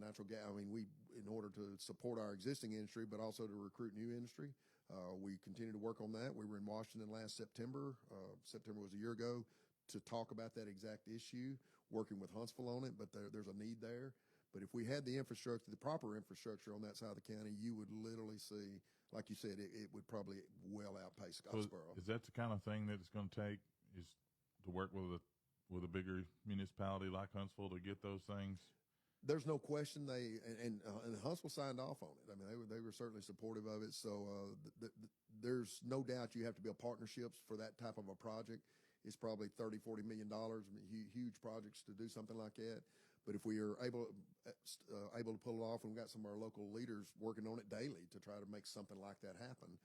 natural gas. I mean, in order to support our existing industry, but also to recruit new industry, we continue to work on that. We were in Washington last September. September was a year ago, to talk about that exact issue, working with Huntsville on it, but there's a need there. But if we had the infrastructure, the proper infrastructure on that side of the county, you would literally see, like you said, it would probably well outpace Scottsboro. So is that the kind of thing that it's going to take, is to work with a bigger municipality like Huntsville to get those things? There's no question and Huntsville signed off on it. I mean, they were certainly supportive of it. So there's no doubt you have to build partnerships for that type of a project. It's probably $30-40 million, huge projects to do something like that. But if we are able to pull it off, and we've got some of our local leaders working on it daily to try to make something like that happen,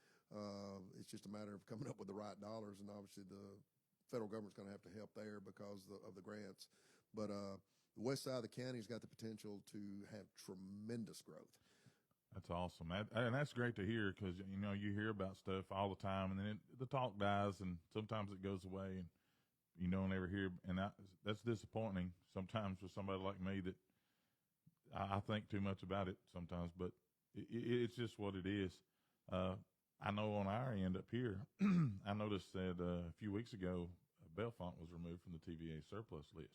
it's just a matter of coming up with the right dollars. And obviously the federal government's going to have to help there because of the grants. But the west side of the county's got the potential to have tremendous growth. That's awesome. And that's great to hear, because, you hear about stuff all the time, and then the talk dies, and sometimes it goes away, and you don't ever hear. And that's disappointing sometimes for somebody like me, that I think too much about it sometimes, but it's just what it is. I know on our end up here, I noticed that a few weeks ago, Bellefonte was removed from the TVA surplus list.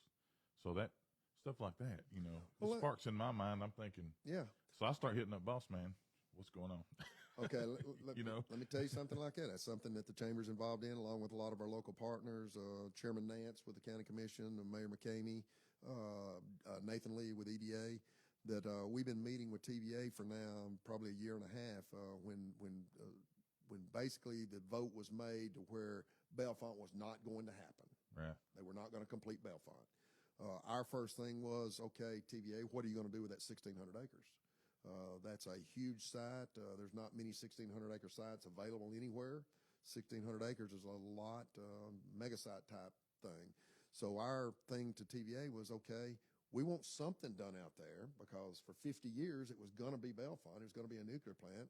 So that stuff like that, Well, sparks in my mind. I'm thinking, yeah. So I start hitting up Boss Man. What's going on? Okay, let me tell you something like that. That's something that the chamber's involved in, along with a lot of our local partners. Chairman Nance with the County Commission, Mayor McCamey, Nathan Lee with EDA. That we've been meeting with TVA for now probably a year and a half. When basically the vote was made to where Bellefonte was not going to happen. Right. They were not going to complete Bellefonte. Our first thing was, okay, TVA, what are you going to do with that 1,600 acres? That's a huge site. There's not many 1,600-acre sites available anywhere. 1,600 acres is a lot, mega site type thing. So our thing to TVA was, okay, we want something done out there, because for 50 years it was going to be Bellefonte. It was going to be a nuclear plant,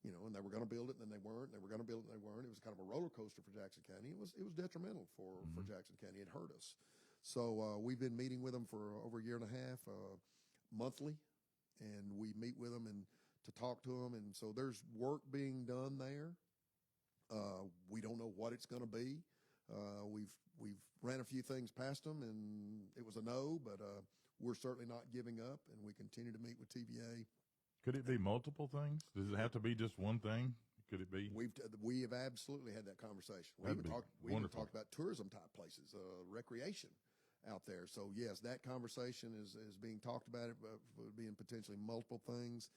and they were going to build it, and then they weren't. They were going to build it, and they weren't. It was kind of a roller coaster for Jackson County. It was detrimental for Jackson County. It hurt us. So we've been meeting with them for over a year and a half, monthly. And we meet with them and to talk to them. And so there's work being done there. We don't know what it's going to be. We've ran a few things past them, and it was a no, but we're certainly not giving up, and we continue to meet with TVA. Could it be multiple things? Does it have to be just one thing? Could it be? We have absolutely had that conversation. We even talked about tourism type places, recreation out there. So yes, that conversation is being talked about, it being potentially multiple things.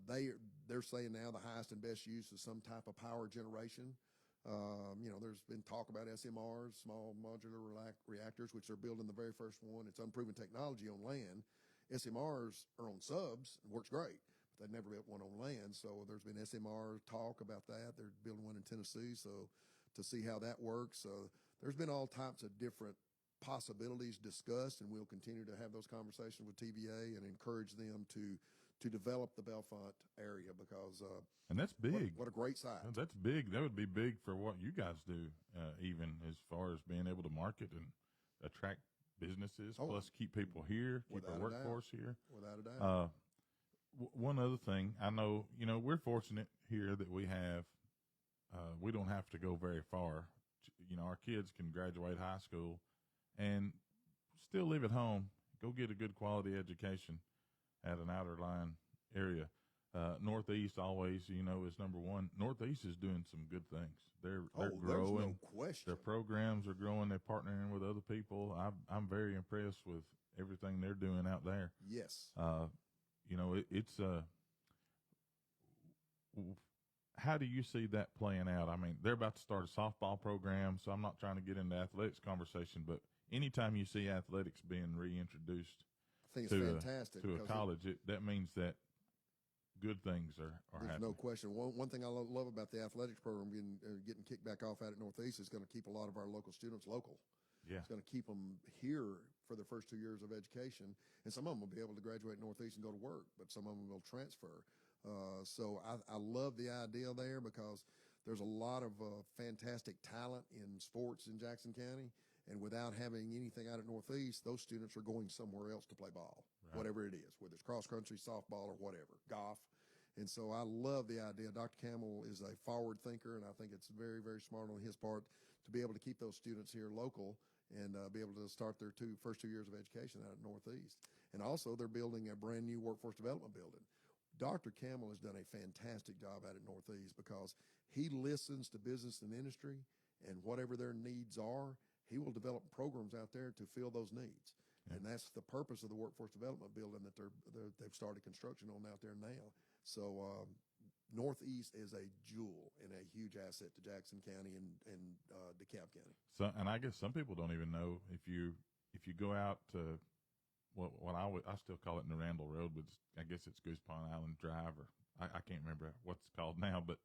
They're saying now the highest and best use is some type of power generation. There's been talk about SMRs, small modular reactors, which they're building the very first one. It's unproven technology on land. SMRs are on subs, it works great, but they've never built one on land. So there's been SMR talk about that. They're building one in Tennessee, so to see how that works. So there's been all types of different possibilities discussed, and we'll continue to have those conversations with TVA and encourage them to develop the Bellefonte area, because and that's big. What a great site. That's big. That would be big for what you guys do, even as far as being able to market and attract businesses, plus keep people here, keep our workforce here. Without a doubt. one other thing, I know, we're fortunate here that we don't have to go very far. Our kids can graduate high school and still live at home, go get a good quality education at an outer line area. Northeast always, is number one. Northeast is doing some good things. They're growing. There's no question. Their programs are growing. They're partnering with other people. I'm very impressed with everything they're doing out there. Yes. It's how do you see that playing out? I mean, they're about to start a softball program, so I'm not trying to get into athletics conversation, but anytime you see athletics being reintroduced I think it's fantastic to a college, that means that good things are there's happening. No question. One thing I love about the athletics program getting kicked back off out at Northeast is going to keep a lot of our local students local. Yeah. It's going to keep them here for their first 2 years of education, and some of them will be able to graduate Northeast and go to work, but some of them will transfer. So I love the idea there because there's a lot of fantastic talent in sports in Jackson County, and without having anything out at Northeast, those students are going somewhere else to play ball, right. Whatever it is, whether it's cross country, softball, or whatever, golf. And so I love the idea. Dr. Campbell is a forward thinker, and I think it's very, very smart on his part to be able to keep those students here local and be able to start their first 2 years of education out at Northeast. And also they're building a brand new workforce development building. Dr. Campbell has done a fantastic job out at Northeast because he listens to business and industry, and whatever their needs are, he will develop programs out there to fill those needs. Yeah. And that's the purpose of the workforce development building that they've started construction on out there now. So Northeast is a jewel and a huge asset to Jackson County and DeKalb County. So, and I guess some people don't even know if you go out to I still call it in the Randall Road, but I guess it's Goose Pond Island Drive, or I can't remember what's called now. But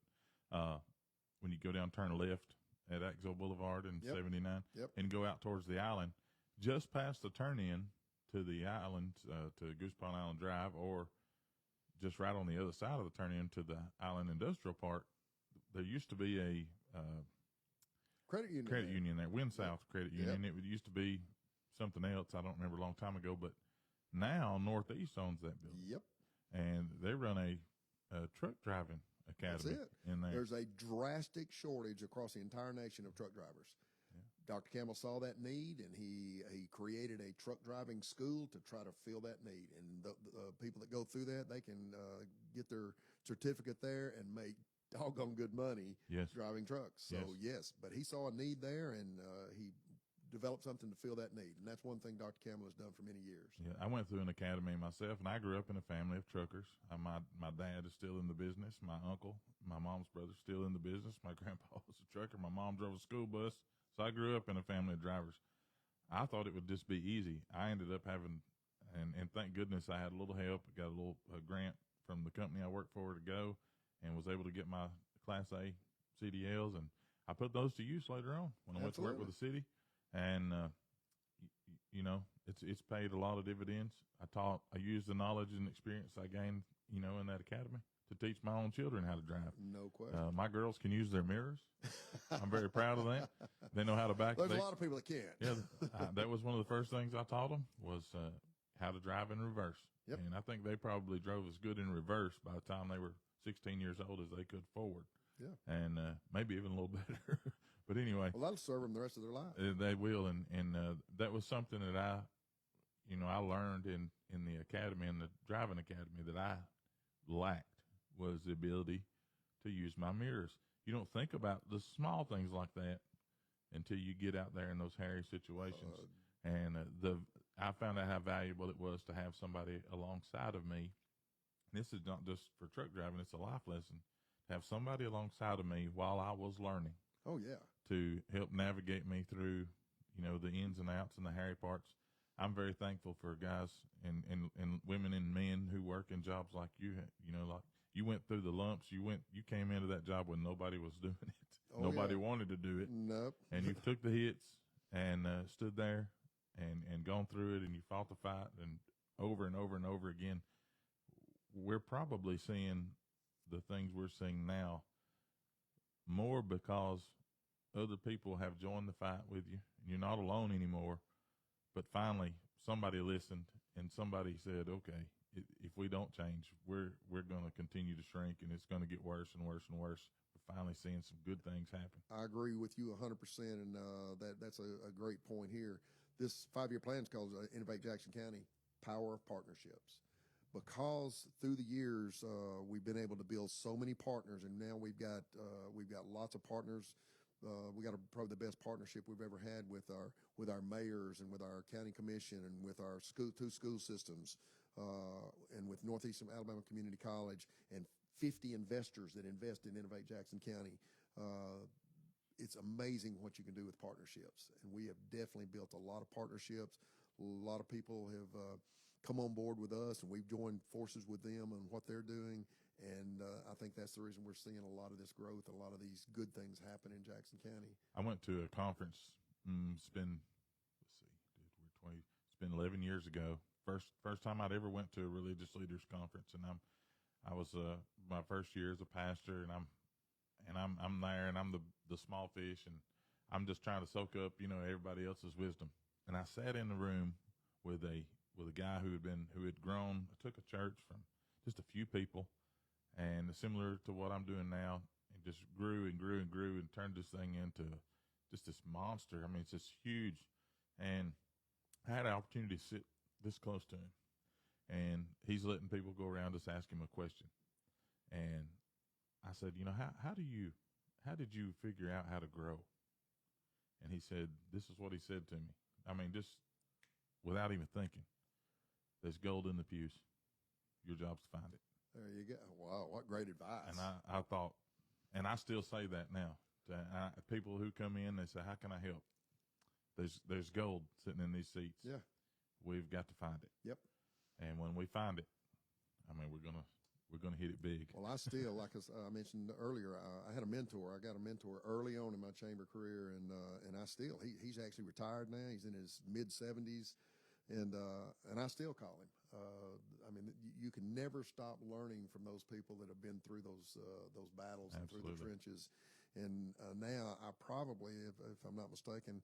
when you go down, turn left at Axel Boulevard and 79, and go out towards the island, just past the turn in to the island, to Goose Pond Island Drive, or just right on the other side of the turn in to the Island Industrial Park, there used to be a credit union there, Wind South Credit Union. It used to be something else. I don't remember a long time ago, but now Northeast owns that building. Yep. And they run a truck driving academy. That's it. In there. There's a drastic shortage across the entire nation of truck drivers. Yeah. Dr. Campbell saw that need, and he created a truck driving school to try to fill that need. And the people that go through that, they can get their certificate there and make doggone good money driving trucks. So, yes, but he saw a need there, and he develop something to fill that need. And that's one thing Dr. Campbell has done for many years. Yeah, I went through an academy myself, and I grew up in a family of truckers. My dad is still in the business. My uncle, my mom's brother, still in the business. My grandpa was a trucker. My mom drove a school bus. So I grew up in a family of drivers. I thought it would just be easy. I ended up having, and thank goodness I had a little help. I got a little grant from the company I worked for to go, and was able to get my Class A CDLs, and I put those to use later on when I went to work with the city. And, it's paid a lot of dividends. I used the knowledge and experience I gained, in that academy to teach my own children how to drive. No question. My girls can use their mirrors. I'm very proud of that. They know how to back. There's a lot of people that can't. Yeah. That was one of the first things I taught them was, how to drive in reverse. Yep. And I think they probably drove as good in reverse by the time they were 16 years old as they could forward. Yeah. And, maybe even a little better. But anyway, well, that'll serve them the rest of their life. They will, and that was something that I learned in the academy, in the driving academy, that I lacked, was the ability to use my mirrors. You don't think about the small things like that until you get out there in those hairy situations. And I found out how valuable it was to have somebody alongside of me. This is not just for truck driving; it's a life lesson. To have somebody alongside of me while I was learning. Oh, yeah. To help navigate me through, the ins and outs and the hairy parts. I'm very thankful for guys and women and men who work in jobs like you. Like you went through the lumps. You came into that job when nobody was doing it. Oh, nobody wanted to do it. Nope. And you took the hits and stood there and gone through it, and you fought the fight, and over and over and over again. We're probably seeing the things we're seeing now more because other people have joined the fight with you. You're not alone anymore. But finally, somebody listened, and somebody said, okay, if we don't change, we're going to continue to shrink, and it's going to get worse and worse and worse. We're finally seeing some good things happen. I agree with you 100%, and that's a great point here. This 5-year plan is called Innovate Jackson County, Power of Partnerships. Because through the years we've been able to build so many partners, and now we've got lots of partners. We got probably the best partnership we've ever had with our mayors and with our county commission and with our two school systems, and with Northeastern Alabama Community College and 50 investors that invest in Innovate Jackson County. It's amazing what you can do with partnerships, and we have definitely built a lot of partnerships. A lot of people have come on board with us, and we've joined forces with them and what they're doing. And I think that's the reason we're seeing a lot of this growth, a lot of these good things happen in Jackson County. I went to a conference. It's been 11 years ago. First time I'd ever went to a religious leaders conference, and I was my first year as a pastor, and I'm there, and I'm the small fish, and I'm just trying to soak up everybody else's wisdom. And I sat in the room with a guy who had grown. I took a church from just a few people, and similar to what I'm doing now, and just grew and grew and grew and turned this thing into just this monster. I mean, it's just huge. And I had an opportunity to sit this close to him, and he's letting people go around just ask him a question. And I said, how did you figure out how to grow? And he said, this is what he said to me. I mean, just without even thinking, there's gold in the pews. Your job's to find it. There you go. Wow, what great advice. And I thought, and I still say that now. People who come in, they say, how can I help? There's gold sitting in these seats. Yeah. We've got to find it. Yep. And when we find it, I mean, we're gonna hit it big. Well, I still, like I mentioned earlier, I had a mentor. I got a mentor early on in my chamber career, and I still, he's actually retired now. He's in his mid-70s, and I still call him. I mean, you can never stop learning from those people that have been through those battles and through the trenches. And now I probably, if I'm not mistaken,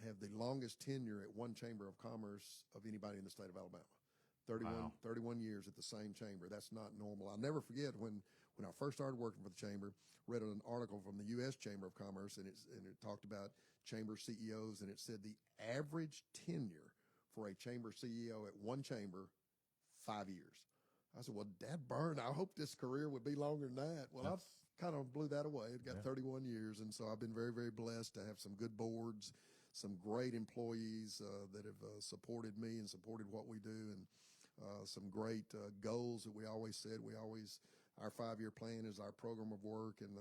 have the longest tenure at one chamber of commerce of anybody in the state of Alabama. 31 years at the same chamber. That's not normal. I'll never forget when I first started working for the chamber, read an article from the U.S. Chamber of Commerce, and it talked about chamber CEOs, and it said the average tenure for a chamber CEO at one chamber, 5 years. I said, well, Dad burn, I hope this career would be longer than that. Well, I've kind of blew that away. It got 31 years, and so I've been very, very blessed to have some good boards, some great employees that have supported me and supported what we do, and some great goals that we always said. Our 5-year plan is our program of work, and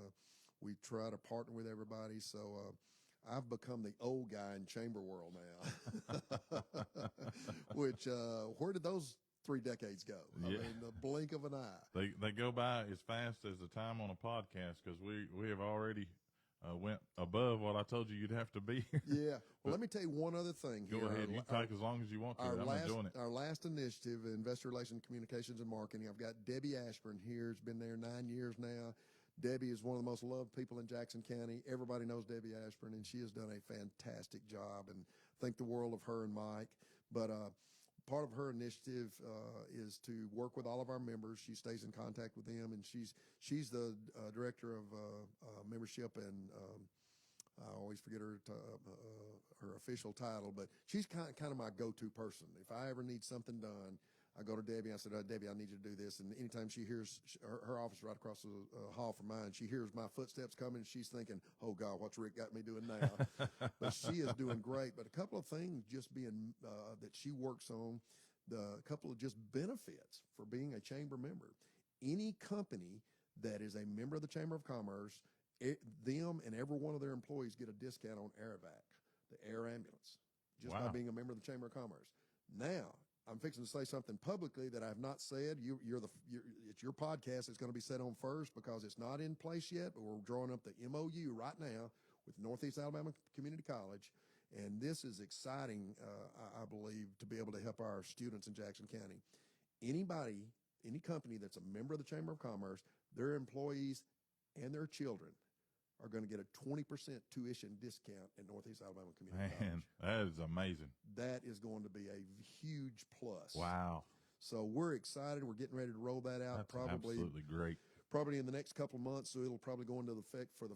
we try to partner with everybody. So I've become the old guy in chamber world now, which where did those 3 decades go? I mean, the blink of an eye. They go by as fast as the time on a podcast, because we have already went above what I told you you'd have to be. Yeah. Well, let me tell you one other thing here. Go ahead. You take as long as you want to. I'm enjoying it. Our last initiative, Investor Relations, Communications, and Marketing, I've got Debbie Ashburn here. Has been there 9 years now. Debbie is one of the most loved people in Jackson County. Everybody knows Debbie Ashburn, and she has done a fantastic job, and think the world of her and Mike. But part of her initiative is to work with all of our members. She stays in contact with them, and she's the director of membership, and I always forget her official title, but she's kind of my go-to person. If I ever need something done, I go to Debbie. I said, Debbie, I need you to do this. And anytime she hears her office right across the hall from mine, she hears my footsteps coming, she's thinking, oh, God, what's Rick got me doing now? But she is doing great. But a couple of things just being that she works on, a couple of just benefits for being a chamber member. Any company that is a member of the Chamber of Commerce, them and every one of their employees get a discount on AirVac, the air ambulance, just by being a member of the Chamber of Commerce. Now, I'm fixing to say something publicly that I have not said. It's your podcast. It's going to be said on first because it's not in place yet, but we're drawing up the MOU right now with Northeast Alabama Community College. And this is exciting, I believe, to be able to help our students in Jackson County. Any company that's a member of the Chamber of Commerce, their employees and their children are going to get a 20% tuition discount at Northeast Alabama Community College. Man, that is amazing. That is going to be a huge plus. Wow. So we're excited. We're getting ready to roll that out. That's absolutely great. Probably in the next couple of months, so it'll probably go into effect for the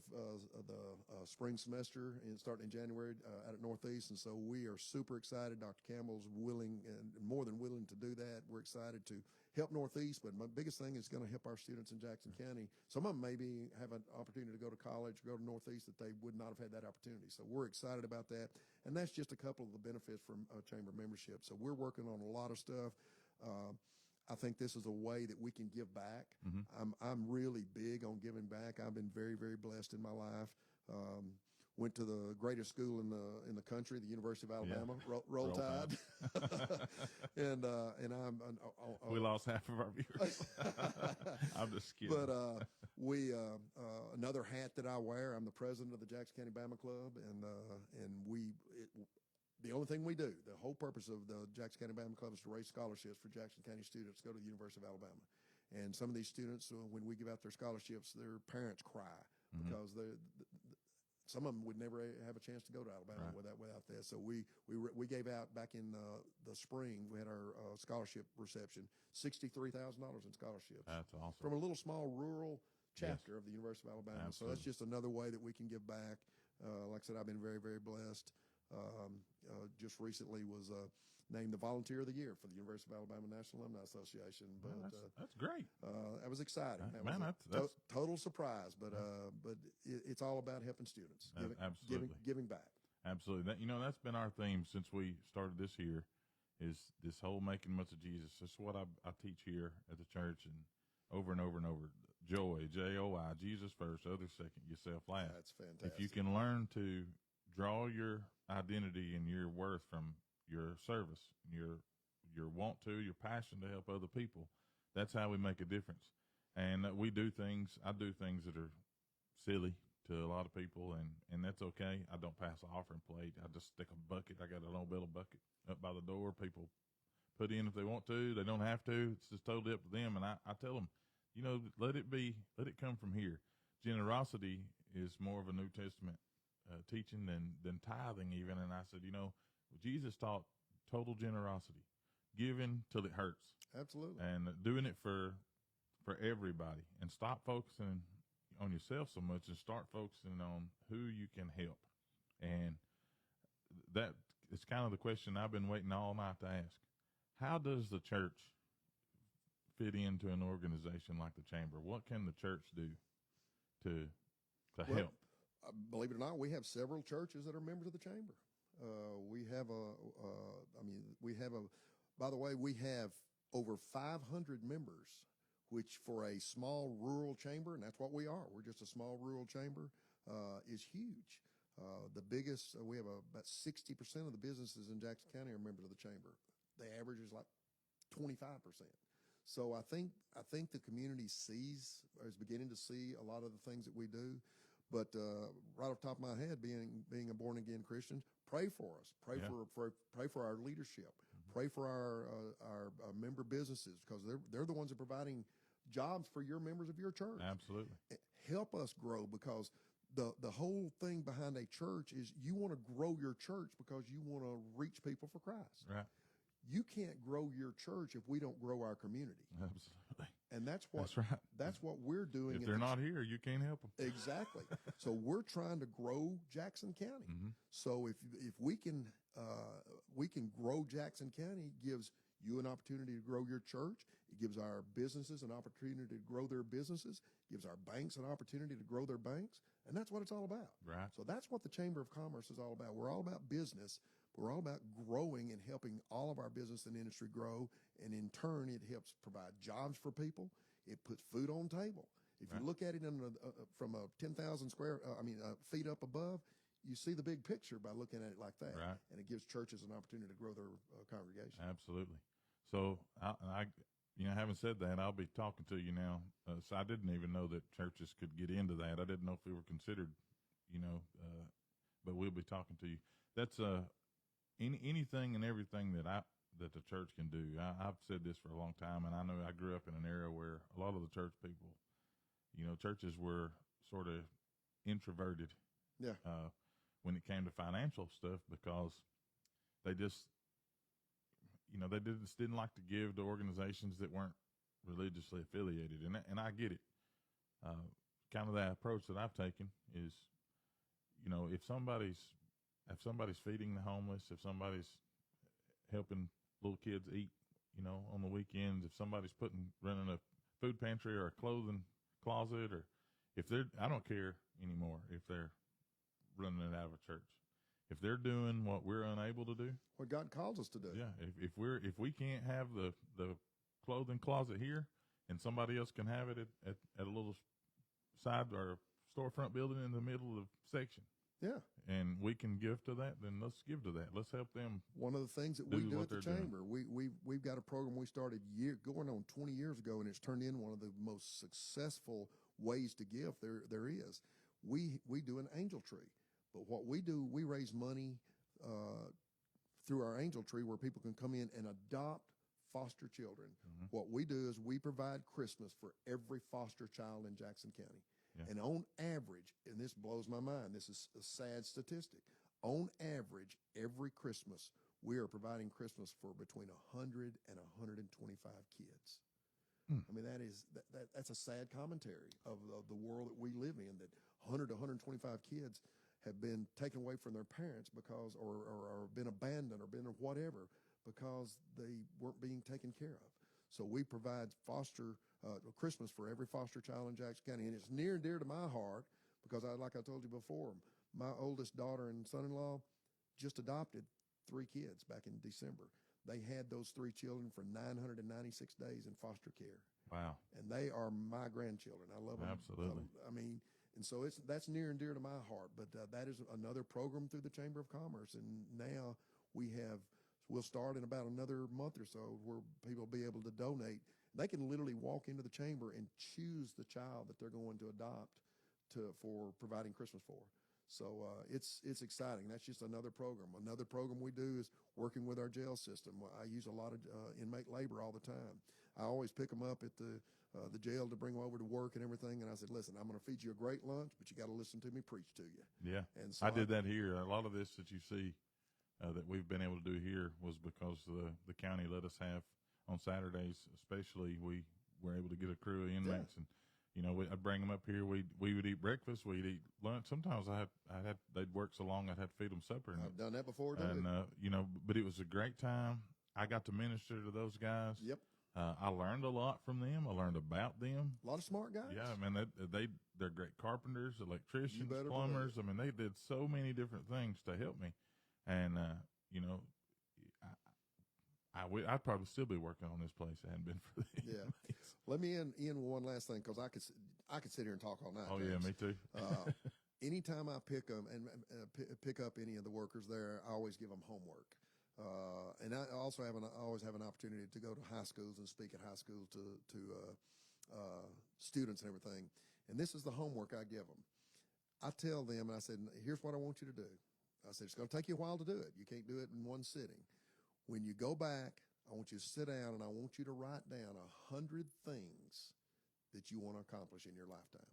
spring semester and starting in January out at Northeast. And so we are super excited. Dr. Campbell's willing and more than willing to do that. We're excited to help Northeast, but my biggest thing is going to help our students in Jackson County. Some of them maybe have an opportunity to go to college, go to Northeast that they would not have had that opportunity. So we're excited about that. And that's just a couple of the benefits from chamber membership. So we're working on a lot of stuff. I think this is a way that we can give back. I'm really big on giving back. I've been very, very blessed in my life. Went to the greatest school in the country, the University of Alabama. Roll Tide. and we lost half of our viewers. I'm just kidding. But we another hat that I wear. I'm the president of the Jackson County Bama Club, and the only thing we do, the whole purpose of the Jackson County Bama Club is to raise scholarships for Jackson County students to go to the University of Alabama. And some of these students, when we give out their scholarships, their parents cry because some of them would never have a chance to go to Alabama without that. So we gave out back in the spring. We had our scholarship reception, $63,000 in scholarships. That's awesome. From a little small rural chapter of the University of Alabama. Absolutely. So that's just another way that we can give back. Like I said, I've been very, very blessed. Just recently was named the Volunteer of the Year for the University of Alabama National Alumni Association. But that's great. That was exciting. That's total surprise. But it's all about helping students, giving back. Absolutely. That's been our theme since we started this year. Is this whole making much of Jesus? That's what I teach here at the church, and over and over and over. Joy, J-O-I, Jesus first, others second, yourself last. That's fantastic. If you can learn to draw your identity and your worth from your service, your want to, your passion to help other people, that's how we make a difference. And I do things that are silly to a lot of people, and that's okay. I don't pass an offering plate. I just stick a bucket. I got an old metal bucket up by the door. People put in if they want to. They don't have to. It's just totally up to them. And I tell them, let it come from here. Generosity is more of a New Testament teaching than tithing even. And I said, Jesus taught total generosity, giving till it hurts. Absolutely. And doing it for everybody, and stop focusing on yourself so much and start focusing on who you can help. And that is kind of the question I've been waiting all night to ask. How does the church fit into an organization like the Chamber? What can the church do to help? Believe it or not, we have several churches that are members of the Chamber. By the way, we have over 500 members, which for a small rural chamber, and that's what we are, we're just a small rural chamber, is huge. The biggest, we have about 60% of the businesses in Jackson County are members of the Chamber. The average is like 25%. So I think the community is beginning to see a lot of the things that we do. But right off the top of my head, being a born again Christian, pray for us. Pray for our leadership. Pray for our member businesses, because they're the ones that are providing jobs for your members of your church. Absolutely. Help us grow, because the whole thing behind a church is you want to grow your church because you want to reach people for Christ. Right. You can't grow your church if we don't grow our community. Absolutely. And that's what we're doing. If they're not here, you can't help them. Exactly. So we're trying to grow Jackson County. So if we can grow Jackson County, it gives you an opportunity to grow your church. It gives our businesses an opportunity to grow their businesses. It gives our banks an opportunity to grow their banks. And that's what it's all about. Right. So that's what the Chamber of Commerce is all about. We're all about business. We're all about growing and helping all of our business and industry grow. And in turn, it helps provide jobs for people. It puts food on the table. If you look at it from a 10,000 feet up above, you see the big picture by looking at it like that. Right. And it gives churches an opportunity to grow their congregation. Absolutely. So having said that, I'll be talking to you now. So I didn't even know that churches could get into that. I didn't know if we were considered, but we'll be talking to you. That's anything and everything that the church can do. I've said this for a long time, and I know I grew up in an era where a lot of the church people, churches were sort of introverted. Yeah. When it came to financial stuff, because they just, they just didn't like to give to organizations that weren't religiously affiliated, and I get it. Kind of the approach that I've taken is, if somebody's feeding the homeless, if somebody's helping little kids eat, on the weekends, if somebody's running a food pantry or a clothing closet, or if I don't care anymore if they're running it out of a church. If they're doing what we're unable to do, what God calls us to do. Yeah. If we can't have the clothing closet here and somebody else can have it at a little side or storefront building in the middle of the section. Yeah. And we can give to that, then let's give to that. Let's help them. One of the things that we do at the chamber, we've got a program we started going on 20 years ago, and it's turned in one of the most successful ways to give there is. We do an angel tree. But what we do, we raise money through our angel tree where people can come in and adopt foster children. Mm-hmm. What we do is we provide Christmas for every foster child in Jackson County. Yeah. And on average, and this blows my mind, this is a sad statistic, on average, every Christmas, we are providing Christmas for between 100 and 125 kids. I mean, that's a sad commentary of the world that we live in, that 100 to 125 kids have been taken away from their parents because, or been abandoned or been whatever, because they weren't being taken care of. So we provide Christmas for every foster child in Jackson County, and it's near and dear to my heart because, like I told you before, my oldest daughter and son-in-law just adopted 3 kids back in December. They had those 3 children for 996 days in foster care. Wow. And they are my grandchildren. I love them. Absolutely. And so that's near and dear to my heart. But that is another program through the Chamber of Commerce. And now we'll start in about another month or so where people will be able to donate. They can literally walk into the chamber and choose the child that they're going to adopt for providing Christmas for. So it's exciting. That's just another program. Another program we do is working with our jail system. I use a lot of inmate labor all the time. I always pick them up at the jail to bring them over to work and everything. And I said, listen, I'm going to feed you a great lunch, but you got to listen to me preach to you. Yeah. And so I did that here. A lot of this that you see that we've been able to do here was because the county let us have on Saturdays, especially we were able to get a crew of inmates. Yeah. And I'd bring them up here. We would eat breakfast. We'd eat lunch. Sometimes they'd work so long I'd have to feed them supper. I've done that before, but it was a great time. I got to minister to those guys. Yep. I learned a lot from them. I learned about them. A lot of smart guys. Yeah, I mean, they're great carpenters, electricians, plumbers. I mean, they did so many different things to help me. And, I'd probably still be working on this place if it hadn't been for the inmates. Let me end with one last thing, because I could sit here and talk all night. Oh, yeah, me too. Anytime I pick them and pick up any of the workers there, I always give them homework. And I also always have an opportunity to go to high schools and speak at high schools to students and everything. And this is the homework I give them. I tell them, and I said, here's what I want you to do. I said, it's going to take you a while to do it. You can't do it in one sitting. When you go back, I want you to sit down and I want you to write down 100 things that you want to accomplish in your lifetime.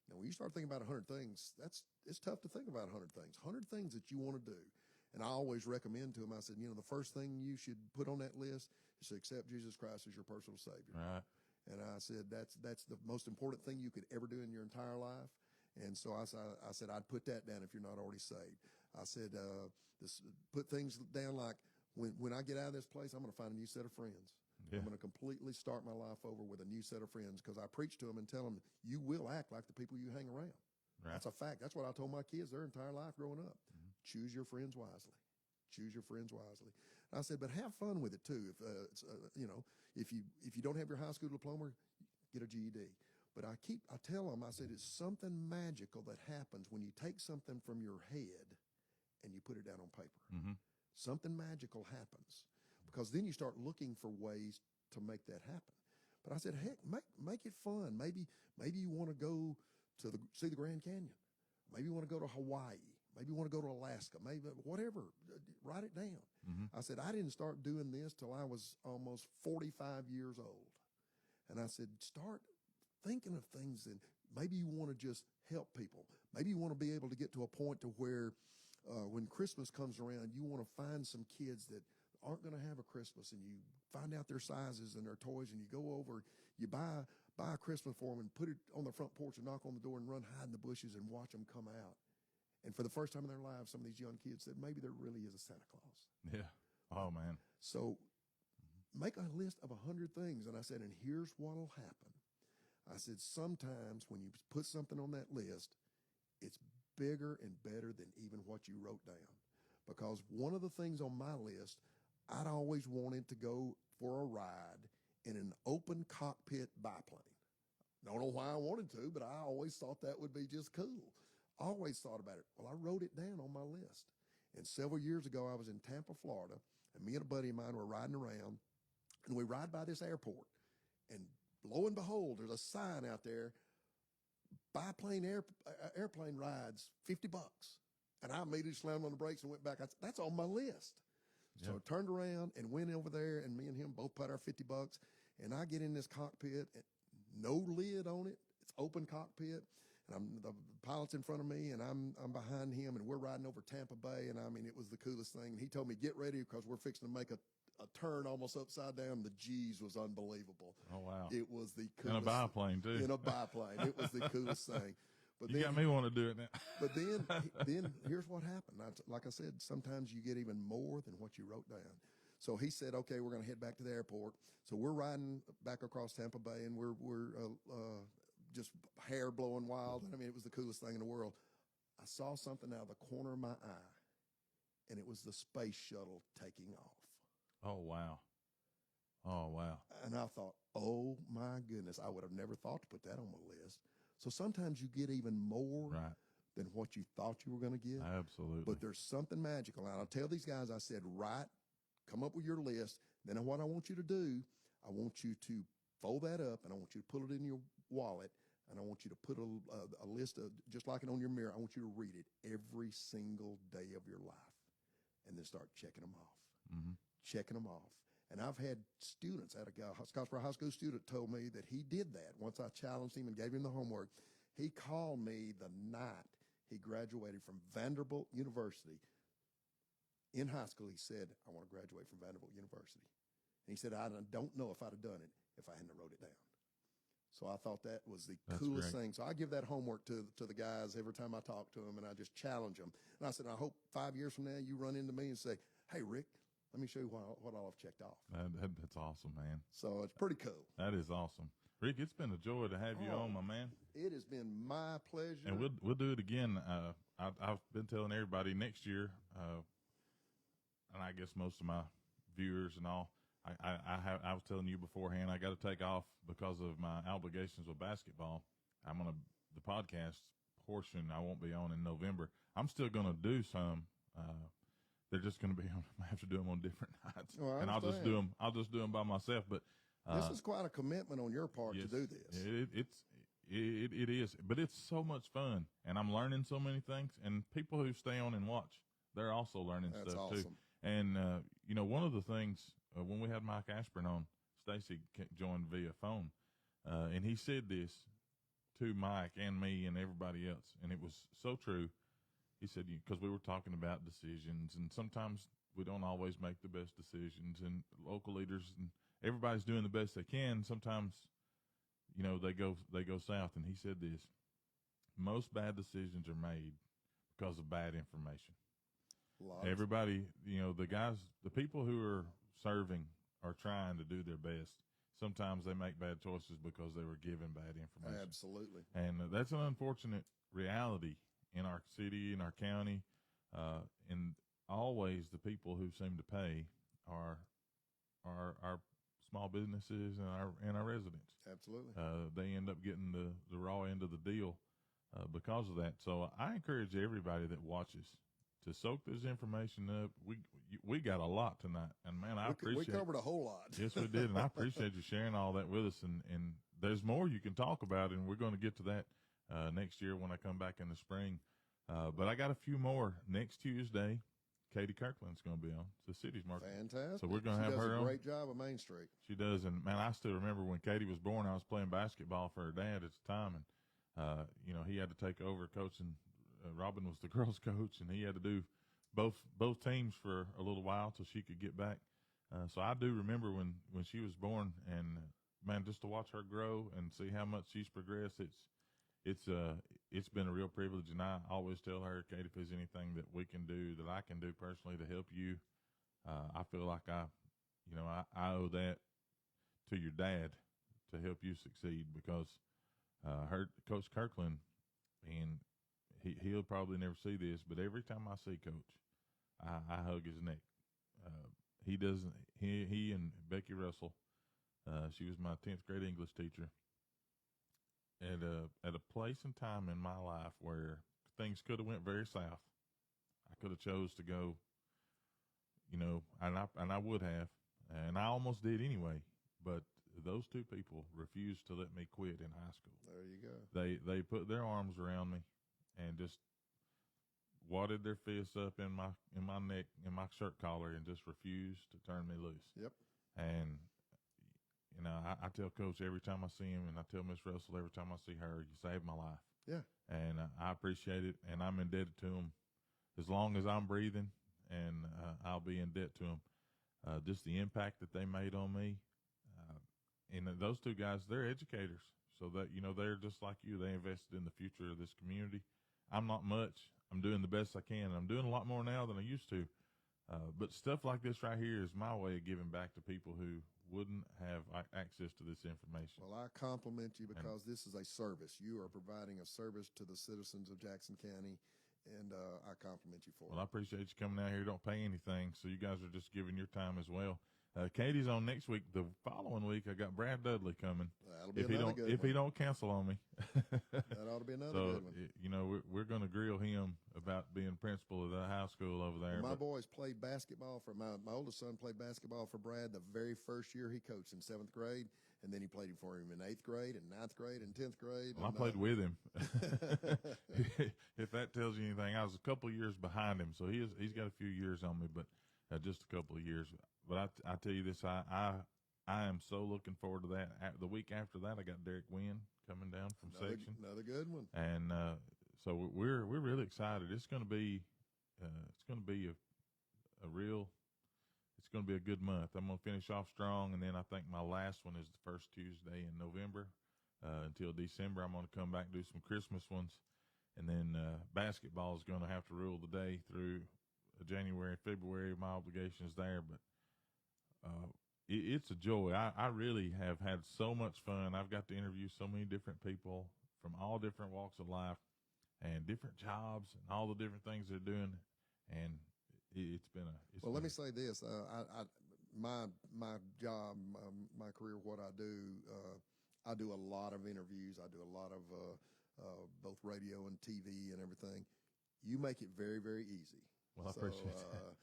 Now, when you start thinking about 100 things, it's tough to think about 100 things. 100 things that you want to do. And I always recommend to them, I said, the first thing you should put on that list is to accept Jesus Christ as your personal Savior. Right. And I said, that's the most important thing you could ever do in your entire life. And so I said, I'd put that down if you're not already saved. I said, put things down like, when I get out of this place, I'm going to find a new set of friends. Yeah. I'm going to completely start my life over with a new set of friends, because I preach to them and tell them, you will act like the people you hang around. Right. That's a fact. That's what I told my kids their entire life growing up. Mm-hmm. Choose your friends wisely. Choose your friends wisely. And I said, but have fun with it too. If you don't have your high school diploma, get a GED. But I tell them, I said, it's something magical that happens when you take something from your head and you put it down on paper. Mm-hmm. Something magical happens, because then you start looking for ways to make that happen. But I said, heck, make it fun. Maybe you want to go see the Grand Canyon. Maybe you want to go to Hawaii. Maybe you want to go to Alaska. Maybe whatever. Write it down. Mm-hmm. I said, I didn't start doing this till I was almost 45 years old. And I said, start thinking of things, and maybe you want to just help people. Maybe you want to be able to get to a point to where when Christmas comes around, you want to find some kids that aren't going to have a Christmas, and you find out their sizes and their toys, and you go over, you buy a Christmas for them and put it on the front porch and knock on the door and run hide in the bushes and watch them come out. And for the first time in their lives, some of these young kids said, maybe there really is a Santa Claus. Yeah. Oh, man. So make a list of 100 things. And I said, and here's what'll happen. I said, sometimes when you put something on that list, it's bigger and better than even what you wrote down. Because one of the things on my list, I'd always wanted to go for a ride in an open cockpit biplane. Don't know why I wanted to, but I always thought that would be just cool. Always thought about it. Well, I wrote it down on my list. And several years ago, I was in Tampa, Florida, and me and a buddy of mine were riding around, and we ride by this airport. And lo and behold, there's a sign out there, airplane rides, $50. And I immediately slammed on the brakes and went back. I said, that's on my list. So I turned around and went over there, and me and him both put our $50. And I get in this cockpit, no lid on it. It's open cockpit. And the pilot's in front of me, and I'm behind him, and we're riding over Tampa Bay. And I mean, it was the coolest thing. And he told me, get ready because we're fixing to make a turn almost upside down. The G's was unbelievable. Oh, wow. It was the coolest. In a biplane, too. In a biplane. It was the coolest thing. But you got me want to do it now. But then here's what happened. Like I said, sometimes you get even more than what you wrote down. So he said, okay, we're going to head back to the airport. So we're riding back across Tampa Bay, and we're just hair blowing wild. I mean, it was the coolest thing in the world. I saw something out of the corner of my eye, and it was the space shuttle taking off. Oh, wow. Oh, wow. And I thought, oh, my goodness, I would have never thought to put that on my list. So sometimes you get even more than what you thought you were going to get. Absolutely. But there's something magical. And I'll tell these guys, I said, come up with your list. Then what I want you to do, I want you to fold that up, and I want you to put it in your wallet, and I want you to put a list of, just like it on your mirror, I want you to read it every single day of your life, and then start checking them off. Mm-hmm. Checking them off. And I've had students, I had a Scottsboro High School student told me that he did that. Once I challenged him and gave him the homework, he called me the night he graduated from Vanderbilt University. In high school, he said, I want to graduate from Vanderbilt University. And he said, I don't know if I'd have done it if I hadn't wrote it down. So I thought that was the coolest thing. So I give that homework to the guys every time I talk to them, and I just challenge them. And I said, I hope 5 years from now you run into me and say, hey, Rick, let me show you what all I've checked off. That's awesome, man. So it's pretty cool. That is awesome. Rick, it's been a joy to have you on, my man. It has been my pleasure. And we'll do it again. I've been telling everybody next year, and I guess most of my viewers and all, I was telling you beforehand, I got to take off because of my obligations with basketball. The podcast portion I won't be on in November. I'm still going to do some. They're just going to be on. I have to do them on different nights, and I'll just do them by myself. But this is quite a commitment on your part to do this. It is, but it's so much fun, and I'm learning so many things. And people who stay on and watch, they're also learning stuff too. And one of the things when we had Mike Ashburn on, Stacy joined via phone, and he said this to Mike and me and everybody else, and it was so true. He said, because we were talking about decisions, and sometimes we don't always make the best decisions, and local leaders and everybody's doing the best they can. Sometimes, they go south. And he said this: most bad decisions are made because of bad information. Everybody, the people who are serving are trying to do their best. Sometimes they make bad choices because they were given bad information. Absolutely. And that's an unfortunate reality in our city, in our county, and always the people who seem to pay are our small businesses and our residents. Absolutely. They end up getting the raw end of the deal because of that. So I encourage everybody that watches to soak this information up. We got a lot tonight, and man, I appreciate. We covered a whole lot. Yes, we did, and I appreciate you sharing all that with us. And there's more you can talk about, and we're going to get to that next year when I come back in the spring. But I got a few more. Next Tuesday, Katie Kirkland's going to be on. It's the city's market. Fantastic. So we're going to have her on. She does a great job of Main Street. She does. And, man, I still remember when Katie was born, I was playing basketball for her dad at the time. And, he had to take over coaching. Robin was the girls' coach, and he had to do both teams for a little while till she could get back. So I do remember when she was born, and man, just to watch her grow and see how much she's progressed, it's been a real privilege. And I always tell her, Kate, if there's anything that we can do, that I can do personally to help you, I feel like I owe that to your dad to help you succeed, because her Coach Kirkland, and he'll probably never see this, but every time I see Coach, I hug his neck. He doesn't. He and Becky Russell, she was my 10th grade English teacher. At a place and time in my life where things could have went very south, I could have chose to go, and I would have, and I almost did anyway. But those two people refused to let me quit in high school. There you go. They put their arms around me and just wadded their fists up in my neck, in my shirt collar, and just refused to turn me loose. Yep. And I tell Coach every time I see him, and I tell Miss Russell every time I see her, you saved my life. Yeah. And I appreciate it, and I'm indebted to them as long as I'm breathing, and I'll be in debt to them. Just the impact that they made on me. And those two guys, they're educators, so that, they're just like you. They invested in the future of this community. I'm not much. I'm doing the best I can. I'm doing a lot more now than I used to. But stuff like this right here is my way of giving back to people who wouldn't have access to this information. Well, I compliment you because this is a service. You are providing a service to the citizens of Jackson County, and I compliment you for it. Well, I appreciate you coming out here. Don't pay anything, so you guys are just giving your time as well. Katie's on next week. The following week, I got Brad Dudley coming. That'll be another good one. If he don't cancel on me. That ought to be another good one. We're going to grill him about being principal of the high school over there. Well, my boys played basketball for my oldest son played basketball for Brad the very first year he coached in 7th grade, and then he played for him in 8th grade and 9th grade and 10th grade. Well, I played with him. If that tells you anything, I was a couple of years behind him, so he's got a few years on me, but just a couple of years. But I tell you this, I am so looking forward to that. The week after that, I got Derek Wynn coming down from section. Another good one. And so we're really excited. It's going to be it's going to be a good month. I'm going to finish off strong, and then I think my last one is the first Tuesday in November. Until December, I'm going to come back and do some Christmas ones, and then basketball is going to have to rule the day through January, February. My obligation is there, but it's a joy. I really have had so much fun. I've got to interview so many different people from all different walks of life and different jobs and all the different things they're doing. And it's been a. Let me say this: my job, my career, what I do a lot of interviews. I do a lot of both radio and TV and everything. You make it very, very easy. Well, I appreciate that.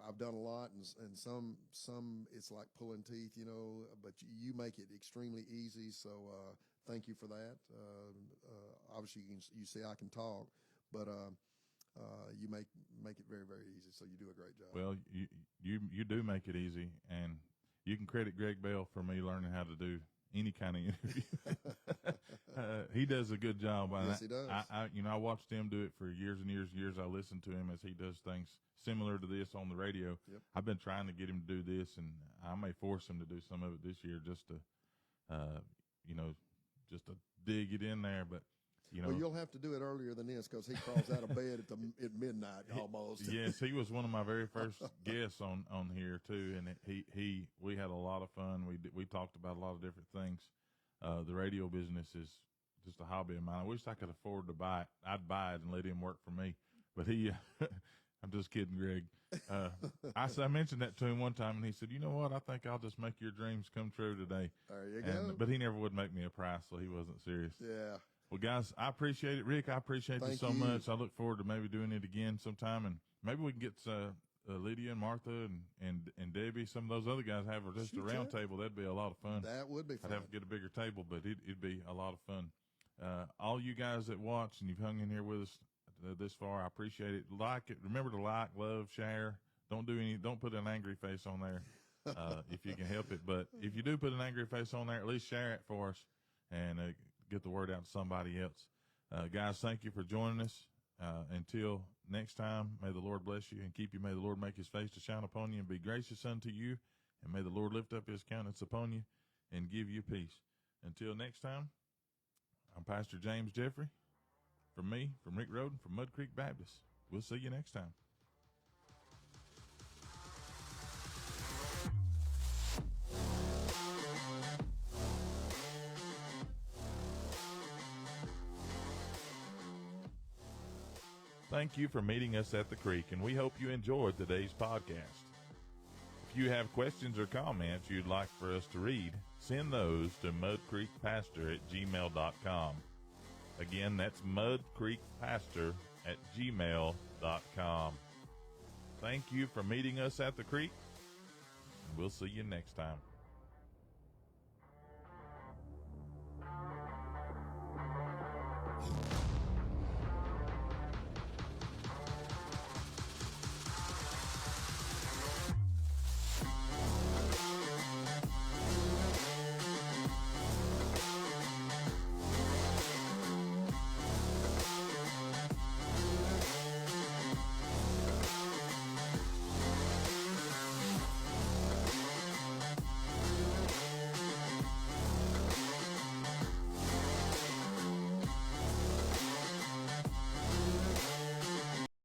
I've done a lot, and some it's like pulling teeth, but you make it extremely easy. So thank you for that. Obviously, you see I can talk, but you make it very, very easy. So you do a great job. Well, you do make it easy, and you can credit Greg Bell for me learning how to do any kind of interview. He does a good job. Yes, he does. I watched him do it for years and years and years. I listened to him as he does things similar to this on the radio. Yep. I've been trying to get him to do this, and I may force him to do some of it this year just to dig it in there. But well, you'll have to do it earlier than this because he crawls out of bed at midnight almost. Yes, he was one of my very first guests on here too, and we had a lot of fun. We talked about a lot of different things. The radio business is just a hobby of mine. I wish I could afford to buy it. I'd buy it and let him work for me, but he. I'm just kidding, Greg. I mentioned that to him one time, and he said, "You know what? I think I'll just make your dreams come true today." There you go. But he never would make me a price, so he wasn't serious. Yeah. Well, guys, I appreciate it. Rick, I appreciate you so much. I look forward to maybe doing it again sometime, and maybe we can get Lydia and Martha and Debbie, some of those other guys have just a round table. That'd be a lot of fun. That would be fun. I'd have to get a bigger table, but it'd be a lot of fun. All you guys that watch and you've hung in here with us this far, I appreciate it. Like it. Remember to like, love, share. Don't put an angry face on there if you can help it. But if you do put an angry face on there, at least share it for us and get the word out to somebody else. Guys, thank you for joining us. Until next time, may the Lord bless you and keep you. May the Lord make his face to shine upon you and be gracious unto you. And may the Lord lift up his countenance upon you and give you peace. Until next time, I'm Pastor James Jeffrey. From me, from Rick Roden, from Mud Creek Baptist. We'll see you next time. Thank you for meeting us at the creek, and we hope you enjoyed today's podcast. If you have questions or comments you'd like for us to read, send those to mudcreekpastor@gmail.com. Again, that's mudcreekpastor@gmail.com. Thank you for meeting us at the creek, and we'll see you next time.